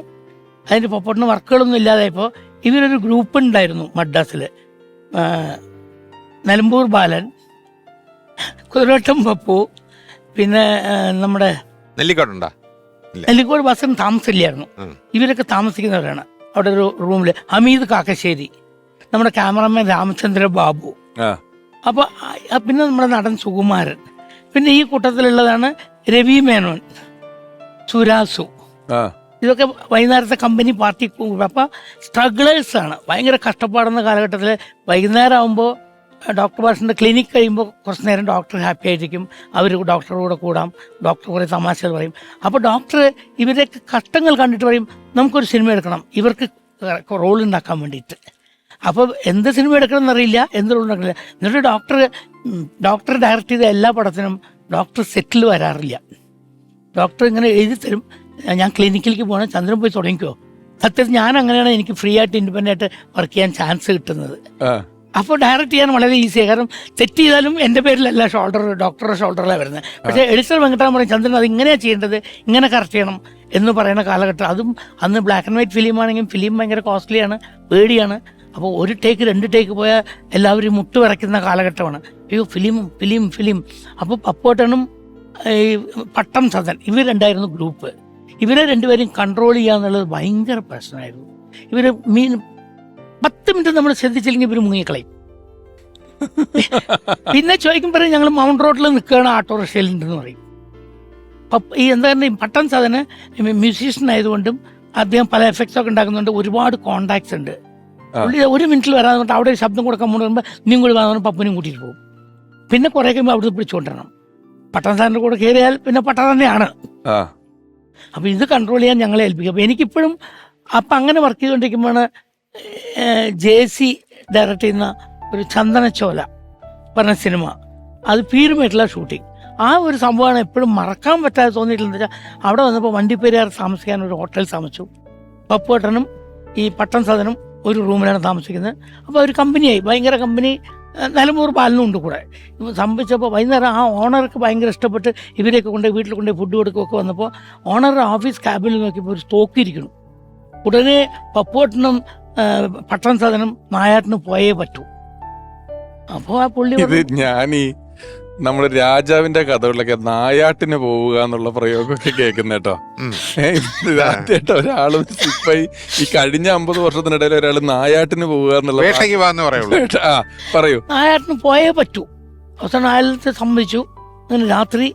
അതിൻ്റെ പപ്പോട്ടിന് വർക്കുകളൊന്നും ഇല്ലാതായപ്പോൾ ഇവരൊരു ഗ്രൂപ്പ് ഉണ്ടായിരുന്നു മദ്രാസിൽ. നിലമ്പൂർ ബാലൻ, കുതിരവട്ടം പപ്പു, പിന്നെ നമ്മുടെ നെല്ലിക്കോട്ടുണ്ടോ? നെല്ലിക്കോട് ബസ്സിന് താമസമില്ലായിരുന്നു. ഇവരൊക്കെ താമസിക്കുന്നവരാണ് അവിടെ ഒരു റൂമിൽ. ഹമീദ് കാക്കശ്ശേരി, നമ്മുടെ ക്യാമറമാൻ രാമചന്ദ്ര ബാബു, അപ്പോൾ പിന്നെ നമ്മുടെ നടൻ സുകുമാരൻ, പിന്നെ ഈ കൂട്ടത്തിലുള്ളതാണ് രവി മേനോൻ, സുരാസു. ഇതൊക്കെ വൈകുന്നേരത്തെ കമ്പനി പാർട്ടി. അപ്പോൾ സ്ട്രഗ്ലേഴ്സാണ്, ഭയങ്കര കഷ്ടപ്പാടുന്ന കാലഘട്ടത്തിൽ. വൈകുന്നേരം ആകുമ്പോൾ ഡോക്ടർ ബാലകൃഷ്ണൻ്റെ ക്ലിനിക്ക് കഴിയുമ്പോൾ കുറച്ച് നേരം ഡോക്ടർ ഹാപ്പി ആയിരിക്കും, അവർ ഡോക്ടറുടെ കൂടെ കൂടാം, ഡോക്ടർ കുറേ തമാശകൾ പറയും. അപ്പോൾ ഡോക്ടർ ഇവരൊക്കെ കഷ്ടങ്ങൾ കണ്ടിട്ട് പറയും, നമുക്കൊരു സിനിമ എടുക്കണം ഇവർക്ക് റോൾ ഉണ്ടാക്കാൻ വേണ്ടിയിട്ട്. അപ്പോൾ എന്ത് സിനിമ എടുക്കണം എന്നറിയില്ല, എന്ത് റോൾ ഉണ്ടാക്കില്ല. എന്നിട്ട് ഡോക്ടർ ഡയറക്റ്റ് ചെയ്ത എല്ലാ പടത്തിനും ഡോക്ടർ സെറ്റിൽ വരാറില്ല. ഡോക്ടർ ഇങ്ങനെ എഴുതി തരും, ഞാൻ ക്ലിനിക്കിലേക്ക് പോകണം, ചന്ദ്രൻ പോയി തുടങ്ങിക്കോ. സത്യത്തിൽ ഞാൻ അങ്ങനെയാണ് എനിക്ക് ഫ്രീ ആയിട്ട് ഇൻഡിപെൻഡൻ്റ് ആയിട്ട് വർക്ക് ചെയ്യാൻ ചാൻസ് കിട്ടുന്നത്. അപ്പോൾ ഡയറക്റ്റ് ചെയ്യാൻ വളരെ ഈസിയാണ്. കാരണം തെറ്റ് ചെയ്താലും എൻ്റെ പേരിലല്ല ഡോക്ടറുടെ ഷോൾഡറിലാണ് വരുന്നത്. പക്ഷേ എഡിറ്റർ വെങ്കട്ടാൻ പറയും, ചന്ദ്രൻ അത് ഇങ്ങനെയാണ് ചെയ്യേണ്ടത്, ഇങ്ങനെ കറക്റ്റ് ചെയ്യണം എന്ന് പറയുന്ന കാലഘട്ടം. അതും അന്ന് ബ്ലാക്ക് ആൻഡ് വൈറ്റ് ഫിലിമാണെങ്കിലും ഫിലിം ഭയങ്കര കോസ്റ്റ്ലിയാണ്, പേടിയാണ്. അപ്പോൾ 1 ടേക്ക് 2 ടേക്ക് പോയാൽ എല്ലാവരും മുട്ട് വിറയ്ക്കുന്ന കാലഘട്ടമാണ്. അയ്യോ ഫിലിം. അപ്പോൾ പപ്പോട്ടനും ഈ പട്ടം സദൻ, ഇവരുണ്ടായിരുന്നു ഗ്രൂപ്പ്. ഇവരെ രണ്ടുപേരും കൺട്രോൾ ചെയ്യുക എന്നുള്ളത് ഭയങ്കര പ്രശ്നമായിരുന്നു. ഇവർ 10 മിനിറ്റ് നമ്മൾ ശ്രദ്ധിച്ചില്ലെങ്കിൽ ഇവർ മുങ്ങിക്കളയും. പിന്നെ ചോദിക്കുമ്പോൾ ഞങ്ങൾ മൗണ്ട് റോഡിൽ നിൽക്കുകയാണ്, ഓട്ടോറിക്ഷയിലുണ്ടെന്ന് പറയും. ഈ എന്താ പറയുക, പട്ടം സാധന മ്യൂസീഷ്യൻ ആയതുകൊണ്ടും അദ്ദേഹം പല എഫക്ട്സ് ഒക്കെ ഉണ്ടാക്കുന്നുണ്ട്, ഒരുപാട് കോണ്ടാക്ട്സ് ഉണ്ട്. പുള്ളി 1 മിനിറ്റിൽ വരാതെ കൊണ്ട് അവിടെ ഒരു ശബ്ദം കൊടുക്കാൻ പോകുമ്പോൾ നീയും കൂടി വന്നു പപ്പനും കൂട്ടിയിട്ട് പോകും. പിന്നെ കുറേ കഴിയുമ്പോൾ അവിടുന്ന് പിടിച്ചുകൊണ്ടിരണം. പട്ടം സാറിൻ്റെ കൂടെ കയറിയാൽ പിന്നെ പട്ടം തന്നെയാണ്. അപ്പോൾ ഇത് കൺട്രോൾ ചെയ്യാൻ ഞങ്ങളെ ഏൽപ്പിക്കും. അപ്പോൾ എനിക്കിപ്പോഴും അപ്പം അങ്ങനെ വർക്ക് ചെയ്തുകൊണ്ടിരിക്കുമ്പോഴാണ് JC ഡയറക്റ്റ് ചെയ്യുന്ന ഒരു ചന്ദനച്ചോല പറഞ്ഞ സിനിമ, അത് പീരുമായിട്ടുള്ള ഷൂട്ടിങ്. ആ ഒരു സംഭവമാണ് എപ്പോഴും മറക്കാൻ പറ്റാതെ തോന്നിയിട്ടുള്ളത്. വെച്ചാൽ അവിടെ വന്നപ്പോൾ വണ്ടിപ്പെരിയാർ താമസിക്കാൻ ഒരു ഹോട്ടൽ താമസിച്ചു. പപ്പുവേട്ടനും ഈ പട്ടം സാധനം ഒരു റൂമിലാണ് താമസിക്കുന്നത്. അപ്പോൾ ഒരു കമ്പനിയായി, ഭയങ്കര കമ്പനി. നിലമ്പൂർ ബാലനും ഉണ്ട് കൂടെ. സംഭവിച്ചപ്പോൾ വൈകുന്നേരം ആ ഓണർക്ക് ഭയങ്കര ഇഷ്ടപ്പെട്ട് ഇവരെയൊക്കെ കൊണ്ട് വീട്ടിൽ കൊണ്ട് ഫുഡ് കൊടുക്കുകയൊക്കെ വന്നപ്പോൾ ഓണറുടെ ഓഫീസ് ക്യാബിനിൽ നോക്കിയപ്പോൾ ഒരു സ്റ്റോക്ക് ഇരിക്കണം. ഉടനെ പപ്പുവേട്ടനും പട്ടം സാധനം നായാട്ടിന് പോയേ പറ്റൂ. അപ്പോൾ ആ പുള്ളി ഞാനീ നമ്മുടെ രാജാവിന്റെ കഥകളിലൊക്കെ നായാട്ടിന് പോവുക എന്നുള്ള പ്രയോഗമൊക്കെ കേൾക്കുന്ന കേട്ടോ. ഇതാദ്യമായിട്ട് ഒരാള് സിപ്പായി ഈ കഴിഞ്ഞ 50 വർഷത്തിനിടയിൽ ഒരാള് നായാട്ടിന് പോവുക എന്നുള്ള പറയൂ. നായാട്ടിന് പോയേ പറ്റൂ. അവസാനം അയാളത്തെ സമ്മതിച്ചു. അങ്ങനെ രാത്രി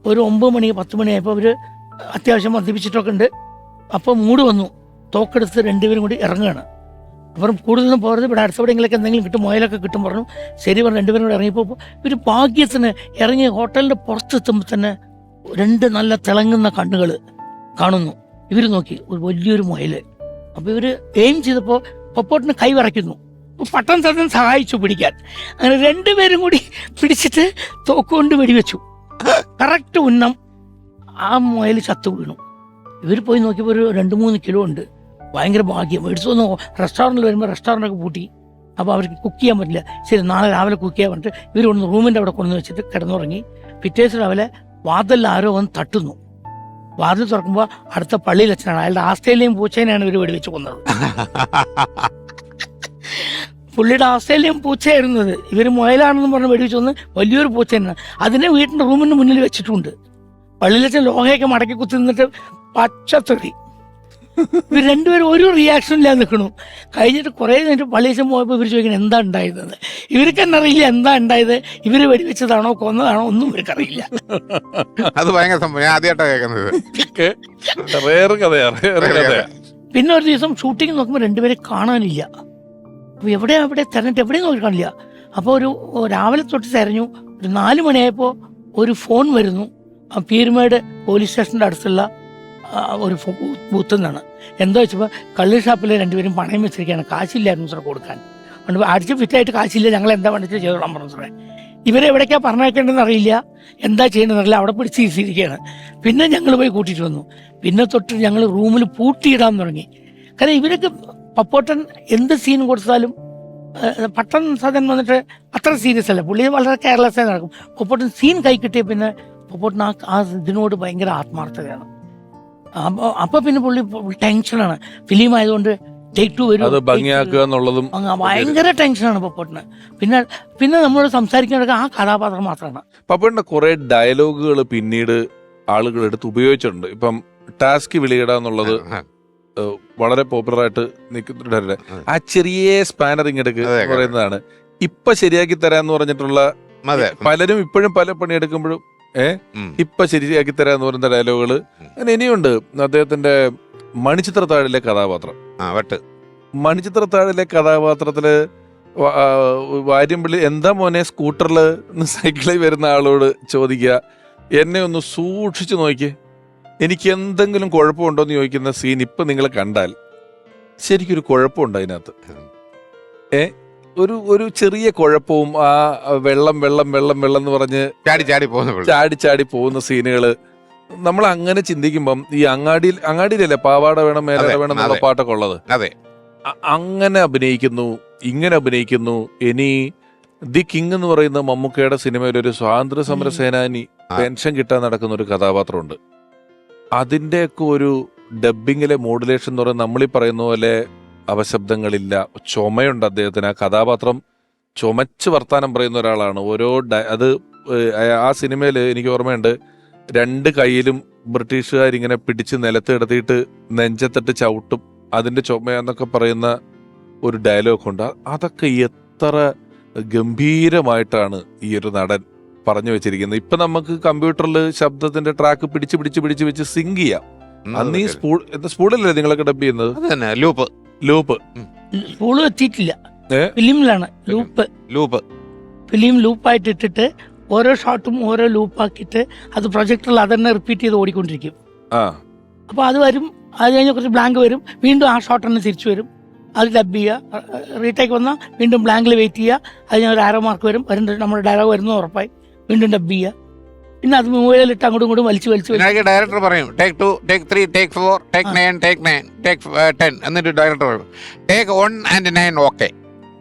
ഒരു 9 മണി 10 മണിയായപ്പോൾ അവര് അത്യാവശ്യം മദ്യപിച്ചിട്ടൊക്കെ ഉണ്ട്. അപ്പോൾ മൂട് വന്നു, തോക്കെടുത്ത് 2 പേരും കൂടി ഇറങ്ങുകയാണ്. അപ്പം കൂടുതലൊന്നും പോകരുത്, ഇവിടെ അടുത്തെവിടെയെങ്കിലൊക്കെ എന്തെങ്കിലും കിട്ടും, മുയലൊക്കെ കിട്ടും പറഞ്ഞു. ശരി പറഞ്ഞു. 2 പേരും കൂടെ ഇറങ്ങിയപ്പോൾ ഒരു ഭാഗ്യത്തിന് ഇറങ്ങി ഹോട്ടലിൻ്റെ പുറത്തെത്തുമ്പോൾ തന്നെ 2 നല്ല തിളങ്ങുന്ന കണ്ണുകൾ കാണുന്നു. ഇവർ നോക്കി ഒരു വലിയൊരു മുയൽ. അപ്പോൾ ഇവർ എയിം ചെയ്തപ്പോൾ പപ്പോട്ടിന് കൈ വിറയ്ക്കുന്നു. പട്ടം സാധനം സഹായിച്ചു പിടിക്കാൻ. അങ്ങനെ 2 പേരും കൂടി പിടിച്ചിട്ട് തോക്കുകൊണ്ട് വെടിവെച്ചു. കറക്റ്റ് ഉന്നം ആ മുയൽ ചത്തു വീണു. ഇവർ പോയി നോക്കിയപ്പോൾ ഒരു 2-3 കിലോ ഉണ്ട്. ഭയങ്കര ഭാഗ്യം. എടുത്തൊന്ന് റെസ്റ്റോറൻറ്റിൽ വരുമ്പോൾ റെസ്റ്റോറൻറ്റൊക്കെ പൂട്ടി. അപ്പോൾ അവർക്ക് കുക്ക് ചെയ്യാൻ പറ്റില്ല. ശരി, നാളെ രാവിലെ കുക്ക് ചെയ്യാൻ പറഞ്ഞിട്ട് ഇവർ ഒന്ന് റൂമിൻ്റെ അവിടെ കൊണ്ടുവന്ന് വെച്ചിട്ട് കിടന്നുറങ്ങി. പിറ്റേ ദിവസം രാവിലെ വാതിലിൽ ആരോ വന്ന് തട്ടുന്നു. വാതിൽ തുറക്കുമ്പോൾ അടുത്ത പള്ളിയിൽ അച്ഛനാണ്. അയാളുടെ ആസ്ട്രേലിയൻ പൂച്ചേനെയാണ് ഇവർ വെടിവെച്ച് കൊന്നത്. പുള്ളിയുടെ ആസ്ട്രേലിയൻ പൂച്ചയായിരുന്നത്. ഇവർ മുയലാണെന്ന് പറഞ്ഞ് വെടിവെച്ച് കൊന്ന് വലിയൊരു പൂച്ചേനാണ്. അതിനെ വീട്ടിൻ്റെ റൂമിന് മുന്നിൽ വെച്ചിട്ടുണ്ട്. പള്ളിയിലച്ഛൻ ലോഹയൊക്കെ മടക്കി കുത്തി നിന്നിട്ട് പച്ചത്തൊടി. ഇവർ രണ്ടുപേരും ഒരു റിയാക്ഷൻ ഇല്ലാതെ നിൽക്കണു. കഴിഞ്ഞിട്ട് കുറേ നേരം പള്ളിയച്ഛൻ പോയപ്പോൾ ഇവർ ചോദിക്കണം എന്താ ഉണ്ടായിരുന്നത്. ഇവർക്ക് തന്നെ അറിയില്ല എന്താ ഉണ്ടായത്. ഇവർ വെടിവെച്ചതാണോ കൊന്നതാണോ ഒന്നും ഇവർക്കറിയില്ല. അത് ഭയങ്കര സംഭവം, ഞാൻ ആദ്യമായിട്ടാണ് കേൾക്കുന്നത്. വേറെ കഥയാണ്. പിന്നെ ഒരു ദിവസം ഷൂട്ടിങ് നോക്കുമ്പോൾ രണ്ടുപേരെ കാണാനില്ല. അപ്പോൾ എവിടെ തിരഞ്ഞിട്ട് എവിടെയും നോക്കി കാണില്ല. അപ്പോൾ രാവിലെ തൊട്ട് തിരഞ്ഞു. ഒരു 4 മണിയായപ്പോൾ ഒരു ഫോൺ വരുന്നു. പീരുമേട് പോലീസ് സ്റ്റേഷൻ്റെ അടുത്തുള്ള ഒരു ബൂത്തിൽ നിന്നാണ്. എന്താ വെച്ചപ്പോൾ കള്ളി ഷാപ്പിൽ രണ്ടുപേരും പണയം വെച്ചിരിക്കുകയാണ്. കാശില്ലായിരുന്നു സാർ കൊടുക്കാൻ. അതുകൊണ്ട് അടിച്ച് ഫിറ്റായിട്ട് കാശില്ല, ഞങ്ങൾ എന്താ വേണ്ടിച്ച് ചെയ്തോളാൻ പറഞ്ഞു സാറേ. ഇവരെവിടേക്കാണ് പറഞ്ഞേക്കേണ്ടതെന്ന് അറിയില്ല, എന്താ ചെയ്യേണ്ടതെന്ന് അറിയില്ല. അവിടെ പിടിച്ച് ഇരുത്തിയിരിക്കുകയാണ്. പിന്നെ ഞങ്ങൾ പോയി കൂട്ടിയിട്ട് വന്നു. പിന്നെ തൊട്ട് ഞങ്ങൾ റൂമിൽ പൂട്ടിയിടാൻ തുടങ്ങി. കാരണം ഇവരൊക്കെ പപ്പോട്ടൻ എന്ത് സീൻ കൊടുത്താലും പട്ടൻ സദൻ വന്നിട്ട് അത്ര സീരിയസ് അല്ല. പുള്ളി വളരെ കെയർലെസ്സായി നടക്കും. പപ്പോട്ടൻ സീൻ കൈ കിട്ടിയ പിന്നെ പപ്പോട്ടൻ ആ ഇതിനോട് ഭയങ്കര ആത്മാർത്ഥതയാണ്. അപ്പോൾ പിന്നെ പുള്ളി ടെൻഷനാണ്. ഫിലിം ആയതുകൊണ്ട് ടേക്ക് 2 വരും, അത് ഭംഗിയാക്കുക എന്നുള്ളതും ഭയങ്കര ടെൻഷനാണ് പപ്പോട്ടിന്. പിന്നെ നമ്മളോട് സംസാരിക്കേണ്ടത് ആ കഥാപാത്രം മാത്രമാണ്. പപ്പോട്ടിന്റെ കുറെ ഡയലോഗുകൾ പിന്നീട് ആളുകൾ എടുത്ത് ഉപയോഗിച്ചിട്ടുണ്ട്. ഇപ്പം ടാസ്ക് വിളിയിടാന്നുള്ളത് വളരെ പോപ്പുലർ ആയിട്ട് നിൽക്കുന്നുണ്ട്. ആ ചെറിയ സ്പാനർ ഇങ്ങെടുക്ക് പറയുന്നതാണ് ഇപ്പൊ ശരിയാക്കി തരാന്ന് പറഞ്ഞിട്ടുള്ള. പലരും ഇപ്പോഴും പല പണിയെടുക്കുമ്പോഴും ഇപ്പൊ ശരിയാക്കി തരാന്ന് പറയുന്ന ഡയലോഗുകള് അങ്ങനെ ഇനിയുണ്ട്. അദ്ദേഹത്തിന്റെ മണിച്ചിത്രത്താഴിലെ കഥാപാത്രം, മണിച്ചിത്രത്താഴിലെ കഥാപാത്രത്തില് വാര്യംപള്ളി എന്താ മോനെ സ്കൂട്ടറിൽ സൈക്കിളിൽ വരുന്ന ആളോട് ചോദിക്കുക, എന്നെ ഒന്ന് സൂക്ഷിച്ചു നോക്കിയേ, എനിക്ക് എന്തെങ്കിലും കുഴപ്പമുണ്ടോന്ന് ചോദിക്കുന്ന സീൻ ഇപ്പൊ നിങ്ങൾ കണ്ടാൽ ശരിക്കൊരു കുഴപ്പമുണ്ട് അതിനകത്ത്. ഒരു ചെറിയ കുഴപ്പവും ആ വെള്ളം എന്ന് പറഞ്ഞ് ചാടി പോകുന്ന സീനുകള് നമ്മൾ അങ്ങനെ ചിന്തിക്കുമ്പം ഈ അങ്ങാടിയിലല്ലേ പാവാട വേണം മേല വേണം എന്നുള്ള പാട്ടൊക്കെ ഉള്ളത്. അങ്ങനെ അഭിനയിക്കുന്നു, ഇങ്ങനെ അഭിനയിക്കുന്നു. ഇനി ദി കിങ് എന്ന് പറയുന്ന മമ്മൂക്കയുടെ സിനിമയിൽ ഒരു സ്വാതന്ത്ര്യ സമര സേനാനി പെൻഷൻ കിട്ടാൻ നടക്കുന്ന ഒരു കഥാപാത്രമുണ്ട്. അതിന്റെയൊക്കെ ഒരു ഡബ്ബിങ്ങിലെ മോഡുലേഷൻ എന്ന് പറയുന്നത് നമ്മളീ പറയുന്ന പോലെ അവശബ്ദങ്ങളില്ല, ചുമയുണ്ട് അദ്ദേഹത്തിന്. ആ കഥാപാത്രം ചുമച്ച് വർത്താനം പറയുന്ന ഒരാളാണ്. അത് ആ സിനിമയിൽ എനിക്ക് ഓർമ്മയുണ്ട്, 2 കൈയിലും ബ്രിട്ടീഷുകാരിങ്ങനെ പിടിച്ച് നിലത്ത് കിടത്തിയിട്ട് നെഞ്ചത്തിട്ട് ചവിട്ടും, അതിന്റെ ചുമയെന്നൊക്കെ പറയുന്ന ഒരു ഡയലോഗുണ്ട്. അതൊക്കെ എത്ര ഗംഭീരമായിട്ടാണ് ഈ ഒരു നടൻ പറഞ്ഞു വെച്ചിരിക്കുന്നത്. ഇപ്പൊ നമുക്ക് കമ്പ്യൂട്ടറിൽ ശബ്ദത്തിന്റെ ട്രാക്ക് പിടിച്ച് വെച്ച് സിങ്ക് ചെയ്യാം. അന്ന് ഈ സ്പൂളിലല്ലേ നിങ്ങളൊക്കെ ഡബ് ചെയ്യുന്നത്? ലൂപ്പ് സ്പൂള് എത്തിയിട്ടില്ല, ഫിലിമിലാണ് ലൂപ്പ്. ഫിലിം ലൂപ്പായിട്ട് ഇട്ടിട്ട് ഓരോ ഷോട്ടും ഓരോ ലൂപ്പാക്കിയിട്ട് അത് പ്രൊജക്ടറിൽ അതന്നെ റിപ്പീറ്റ് ചെയ്ത് ഓടിക്കൊണ്ടിരിക്കും. അപ്പോൾ അത് വരും, അത് കഴിഞ്ഞ് കുറച്ച് ബ്ലാങ്ക് വരും, വീണ്ടും ആ ഷോട്ട് തന്നെ തിരിച്ചു വരും, അത് ഡബ് ചെയ്യുക, റീടേക്ക് വന്നാൽ വീണ്ടും ബ്ലാങ്കിൽ വെയിറ്റ് ചെയ്യുക, അതിന് ഒരു ആരോ മാർക്ക് വരും, നമ്മുടെ ഡയലോഗ് വരുന്നത് ഉറപ്പായി വീണ്ടും ഡബ് ചെയ്യുക. പിന്നെ അത് മൊബൈലിലിട്ട് അങ്ങോട്ടും ഇങ്ങോട്ടും വലിച്ചു ഡയറക്ടർ പറയും take 2, take 3, take 4, take 9, take 9, take 10 എന്നിട്ട് ഡയറക്ടർ പറയും ടേക്ക് 1 and 9 ഓക്കെ.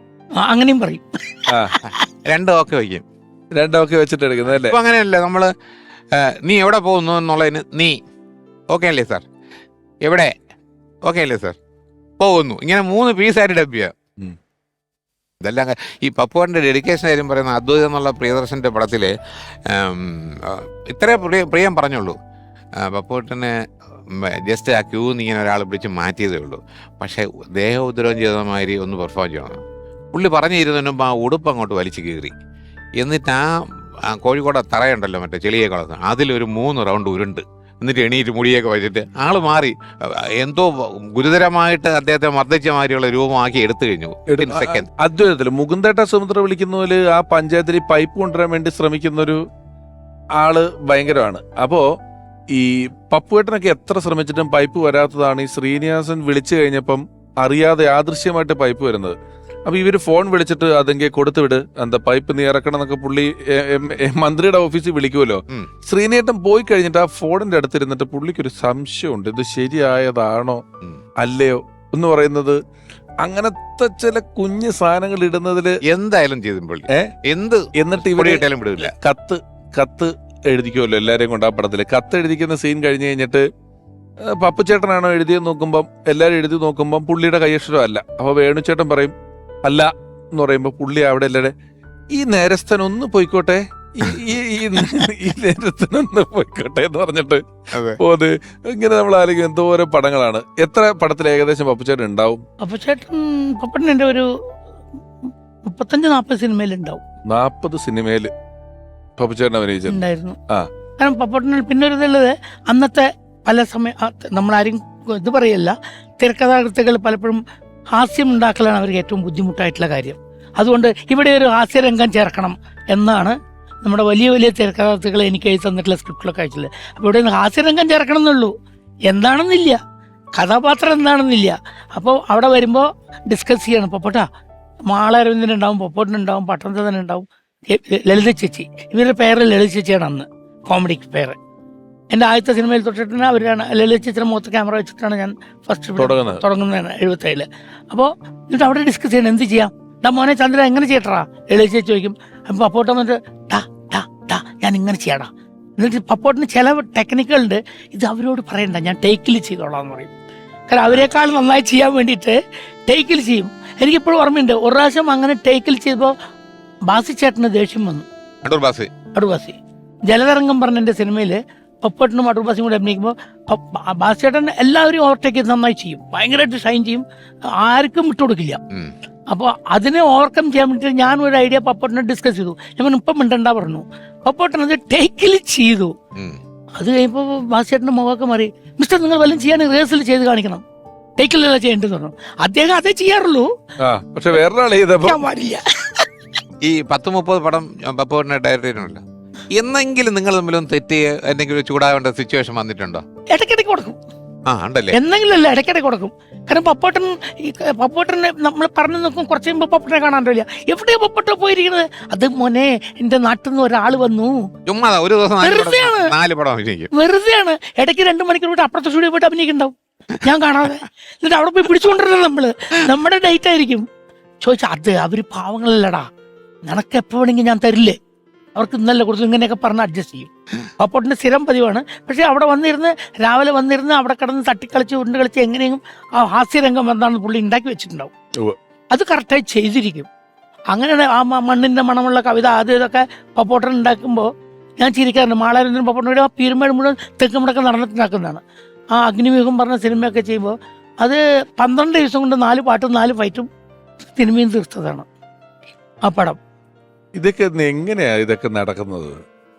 അങ്ങനെയും പറയും. 2 ഓക്കെ വയ്ക്കും, 2 ഓക്കെ വെച്ചിട്ട് എടുക്കുന്നത് അല്ലേ? ഇപ്പൊ അങ്ങനെയല്ലേ നമ്മള് നീ എവിടെ പോകുന്നു എന്നുള്ളതിന് നീ ഓക്കെ അല്ലേ സാർ, എവിടെ ഓക്കെ അല്ലേ സാർ, പോകുന്നു, ഇങ്ങനെ 3 പീസായിട്ട് ഡബ് ചെയ്യാം. ഇതെല്ലാം ഈ പപ്പുവിൻ്റെ ഡെഡിക്കേഷൻ കാര്യം പറയുന്ന അദ്വൈതം എന്നുള്ള പ്രിയദർശൻ്റെ പടത്തിൽ ഇത്രേ പ്രിയം പറഞ്ഞുള്ളൂ. പപ്പുവിനെ ജസ്റ്റ് ആ ക്യൂ നിന്ന് ഇങ്ങനെ ഒരാൾ പിടിച്ച് മാറ്റിയതേ ഉള്ളൂ. പക്ഷേ ദേഹ ഉപദ്രവം ചെയ്ത മാതിരി ഒന്ന് പെർഫോം ചെയ്യണം. പുള്ളി പറഞ്ഞിരുന്നതിന് മുമ്പ് ആ ഉടുപ്പ് അങ്ങോട്ട് വലിച്ചു കീറി, എന്നിട്ട് ആ കോഴിക്കോട് തറയുണ്ടല്ലോ മറ്റേ ചെളിയെ കളന്ന് അതിലൊരു 3 റൗണ്ട് ഉരുണ്ട്, എന്നിട്ട് എണീറ്റ് മുടിയൊക്കെ വെച്ചിട്ട് ആള് മാറി. എന്തോ ഗുരുതരമായിട്ട് അദ്ദേഹത്തെ മർദ്ദിച്ച മാതിരിയുള്ള രൂപമാക്കി എടുത്തു കഴിഞ്ഞു. അദ്വൈതത്തില് മുകുന്ദേട്ട സുമുദ്ര വിളിക്കുന്ന പോലെ ആ പഞ്ചായത്തിൽ പൈപ്പ് കൊണ്ടുവരാൻ വേണ്ടി ശ്രമിക്കുന്നൊരു ആള് ഭയങ്കരമാണ്. അപ്പോ ഈ പപ്പുവേട്ടനൊക്കെ എത്ര ശ്രമിച്ചിട്ടും പൈപ്പ് വരാത്തതാണ് ഈ ശ്രീനിവാസൻ വിളിച്ചു കഴിഞ്ഞപ്പം അറിയാതെ യാദൃശ്യമായിട്ട് പൈപ്പ് വരുന്നത്. അപ്പൊ ഇവര് ഫോൺ വിളിച്ചിട്ട് അതെങ്കിൽ കൊടുത്തുവിട്, എന്താ പൈപ്പ് നീ ഇറക്കണം എന്നൊക്കെ പുള്ളി മന്ത്രിയുടെ ഓഫീസിൽ വിളിക്കുമല്ലോ. ശ്രീനേട്ടൻ പോയി കഴിഞ്ഞിട്ട് ആ ഫോണിന്റെ അടുത്തിരുന്നിട്ട് പുള്ളിക്കൊരു സംശയമുണ്ട്, ഇത് ശരിയായതാണോ അല്ലയോ എന്ന് പറയുന്നത്. അങ്ങനത്തെ ചില കുഞ്ഞു സാധനങ്ങൾ ഇടുന്നതില് എന്തായാലും ചെയ്തു. എന്നിട്ട് ഇവര് കത്ത് എഴുതിക്കുമല്ലോ എല്ലാരെയും കൊണ്ട് ആ പടത്തില്. കത്ത് എഴുതിക്കുന്ന സീൻ കഴിഞ്ഞ് കഴിഞ്ഞിട്ട് പപ്പുചേട്ടനാണോ എഴുതിയെന്ന് നോക്കുമ്പം എല്ലാരും എഴുതി നോക്കുമ്പം പുള്ളിയുടെ കൈയക്ഷരം അല്ല. അപ്പൊ വേണുചേട്ടൻ പറയും അല്ല എന്ന് പറയുമ്പോ പുള്ളി അവിടെ എല്ലാവരുടെ ഈ നേരസ്ഥനൊന്ന് പോയിക്കോട്ടെ, ഈ നേരസ്ഥനൊന്ന് പോയിക്കോട്ടെ എന്ന് പറഞ്ഞിട്ട് പോത്. ഇങ്ങനെ നമ്മൾ ആലോചിക്കും എന്തോരോ പടങ്ങളാണ്. എത്ര പടത്തിൽ ഏകദേശം പപ്പുചേട്ടൻ ഉണ്ടാവും? പപ്പട്ടൻ എൻ്റെ ഒരു 35-40 സിനിമയിലുണ്ടാവും. 40 സിനിമയില് പപ്പുചേട്ടൻ അഭിനയിച്ചിട്ടുണ്ടായിരുന്നു. കാരണം പപ്പട്ടൻ പിന്നെ ഒരു ഇതുള്ളത് അന്നത്തെ പല നമ്മളാരും ഇത് പറയല്ല, തിരക്കഥാകൃത്തുകൾ പലപ്പോഴും ഹാസ്യം ഉണ്ടാക്കലാണ് അവർക്ക് ഏറ്റവും ബുദ്ധിമുട്ടായിട്ടുള്ള കാര്യം. അതുകൊണ്ട് ഇവിടെ ഒരു ഹാസ്യരംഗം ചേർക്കണം എന്നാണ് നമ്മുടെ വലിയ വലിയ തിരക്കഥാകൃത്തുകൾ എനിക്ക് എഴുതി തന്നിട്ടുള്ള സ്ക്രിപ്റ്റിലൊക്കെ അയച്ചിട്ടുള്ളത്. അപ്പോൾ ഇവിടെ ഹാസ്യരംഗം ചേർക്കണം എന്നുള്ളൂ, എന്താണെന്നില്ല, കഥാപാത്രം എന്താണെന്നില്ല. അപ്പോൾ അവിടെ വരുമ്പോൾ ഡിസ്കസ് ചെയ്യണം. പൊപ്പോട്ടാ മാളരവിന്ദനുണ്ടാവും, പൊപ്പോട്ടിനുണ്ടാവും, പട്ടണത്തിനുണ്ടാവും, ലളിത ചേച്ചി. ഇവരുടെ പേര് ലളിത ചേച്ചിയാണ് അന്ന് കോമഡി പേര്. എൻ്റെ ആദ്യത്തെ സിനിമയിൽ തൊട്ടിട്ട് അവരാണ് ലളിത ചേച്ചിയുടെ മുഖത്ത് ക്യാമറ വെച്ചിട്ടാണ് ഞാൻ ഫസ്റ്റ് തുടങ്ങുന്നതാണ് 77. അപ്പോൾ എന്നിട്ട് അവിടെ ഡിസ്കസ് ചെയ്യണം എന്ത് ചെയ്യാം. മോനെ ചന്ദ്ര എങ്ങനെ ചെയ്യട്ടാ ലളിത ചേച്ചി ചോദിക്കും. അപ്പം പപ്പോട്ട് വന്നിട്ട് ഞാൻ ഇങ്ങനെ ചെയ്യടാ. എന്നിട്ട് പപ്പോട്ടിന് ചില ടെക്നിക്കുകളുണ്ട്, ഇത് അവരോട് പറയണ്ട, ഞാൻ ടേക്കിൽ ചെയ്തോളാം എന്ന് പറയും. കാരണം അവരെക്കാൾ നന്നായി ചെയ്യാൻ വേണ്ടിയിട്ട് ടേക്കിൽ ചെയ്യും. എനിക്കിപ്പോഴും ഓർമ്മയുണ്ട്, ഒരു പ്രാവശ്യം അങ്ങനെ ടേക്കിൽ ചെയ്തപ്പോൾ ബാസി ചേട്ടന് ദേഷ്യം വന്നു. അടൂർ ജലതരംഗം പറഞ്ഞ എൻ്റെ സിനിമയിൽ പപ്പോട്ടിനും അടൂർ ബാസിയും കൂടെ അഭിനയിക്കുമ്പോൾ ബാസി ചേട്ടൻ എല്ലാവരും ഓവർടേക്ക് ചെയ്ത് നന്നായി ചെയ്യും, ഭയങ്കരമായിട്ട് ഷൈൻ ചെയ്യും, ആർക്കും വിട്ടുകൊടുക്കില്ല. അപ്പോൾ അതിനെ ഓവർകം ചെയ്യാൻ വേണ്ടിയിട്ട് ഞാൻ ഒരു ഐഡിയ പപ്പോട്ടിനെ ഡിസ്കസ് ചെയ്തു. ഞാൻ ഇപ്പം മിണ്ടണ്ട പറഞ്ഞു. പപ്പോട്ടൻ അത് ടേക്കിൽ ചെയ്തു. അത് കഴിയുമ്പോൾ ബാസിയേട്ടൻ്റെ മുഖമൊക്കെ മാറി. മിസ്റ്റർ നിങ്ങൾ വല്ലതും ചെയ്യാൻ റിഹേഴ്സൽ ചെയ്ത് കാണിക്കണം, ടേക്കിലല്ല ചെയ്യേണ്ടത് പറഞ്ഞു. അദ്ദേഹം അതേ ചെയ്യാറുള്ളൂ, പക്ഷെ വേറൊരാളെ പാടില്ല. ഈ 10-30 പടം പപ്പോട്ടിനെ ഡയറക്റ്റ് ചെയ്തിട്ടുണ്ടല്ലോ, എന്നെങ്കിലും നിങ്ങൾ തമ്മിലൊന്നും തെറ്റി എന്തെങ്കിലും ചൂടാവേണ്ട സിറ്റുവേഷൻ വന്നിട്ടുണ്ടോ? ഇടയ്ക്കിടയ്ക്ക് കൊടുക്കും. ഉണ്ടല്ലേ? എന്തെങ്കിലും അല്ല, ഇടയ്ക്കിടയ്ക്ക് കൊടുക്കും. കാരണം പപ്പോട്ടനെ നമ്മൾ പറഞ്ഞു നോക്കും. കുറച്ച് കഴിയുമ്പോൾ പപ്പോട്ടനെ കാണാനില്ല. എവിടെയാ പപ്പോട്ട പോയിരിക്കുന്നത്? അത് മോനെ എന്റെ നാട്ടിൽ നിന്ന് ഒരാൾ വന്നു, ചുമ്മാ ഒരു ദിവസം 4 പടം വെറുതെയാണ്. ഇടയ്ക്ക് 2 മണിക്കൂർ പോയിട്ട് അപ്പുറത്തെ സ്റ്റുഡിയോ പോയിട്ട് അഭിനയിക്കുന്നുണ്ടാവും, ഞാൻ കാണാതെ. എന്നിട്ട് അവിടെ പോയി പിടിച്ചുകൊണ്ടിരുന്നത് നമ്മുടെ ഡേറ്റ് ആയിരിക്കും. ചോദിച്ചാ അത് അവര് പാവങ്ങളല്ലടാ, നിനക്ക് എപ്പോ വേണമെങ്കിൽ ഞാൻ തരില്ലേ, അവർക്ക് ഇന്നലെ കൊടുത്തു, ഇങ്ങനെയൊക്കെ പറഞ്ഞ് അഡ്ജസ്റ്റ് ചെയ്യും. പപ്പോട്ടിന്റെ സ്ഥിരം പതിവാണ്. പക്ഷെ അവിടെ വന്നിരുന്ന് രാവിലെ വന്നിരുന്ന് അവിടെ കിടന്ന് തട്ടിക്കളിച്ച് ഉരുണ്ട് കളിച്ച് എങ്ങനെയും ആ ഹാസ്യരംഗം എന്താണെന്ന് പുള്ളി ഉണ്ടാക്കി വെച്ചിട്ടുണ്ടാവും. അത് കറക്റ്റായി ചെയ്തിരിക്കും. അങ്ങനെയാണ് ആ മണ്ണിന്റെ മണമുള്ള കവിത ആദ്യം ഇതൊക്കെ പപ്പോട്ടൻ ഉണ്ടാക്കുമ്പോൾ ഞാൻ ചിരിക്കാറുണ്ട്. മാളാരവിന്ദൻ പപ്പോട്ടനോട് ആ പീരുമേട് മുഴുവൻ തെക്കുമുടക്കം നടന്നിട്ടുണ്ടാക്കുന്നതാണ്. ആ അഗ്നിവ്യൂഹം പറഞ്ഞ സിനിമയൊക്കെ ചെയ്യുമ്പോൾ അത് 12 ദിവസം കൊണ്ട് 4 പാട്ടും 4 ഫൈറ്റും സിനിമയും തീർത്തതാണ് ആ പടം. ഇതൊക്കെ എങ്ങനെയാ ഇതൊക്കെ നടക്കുന്നത്?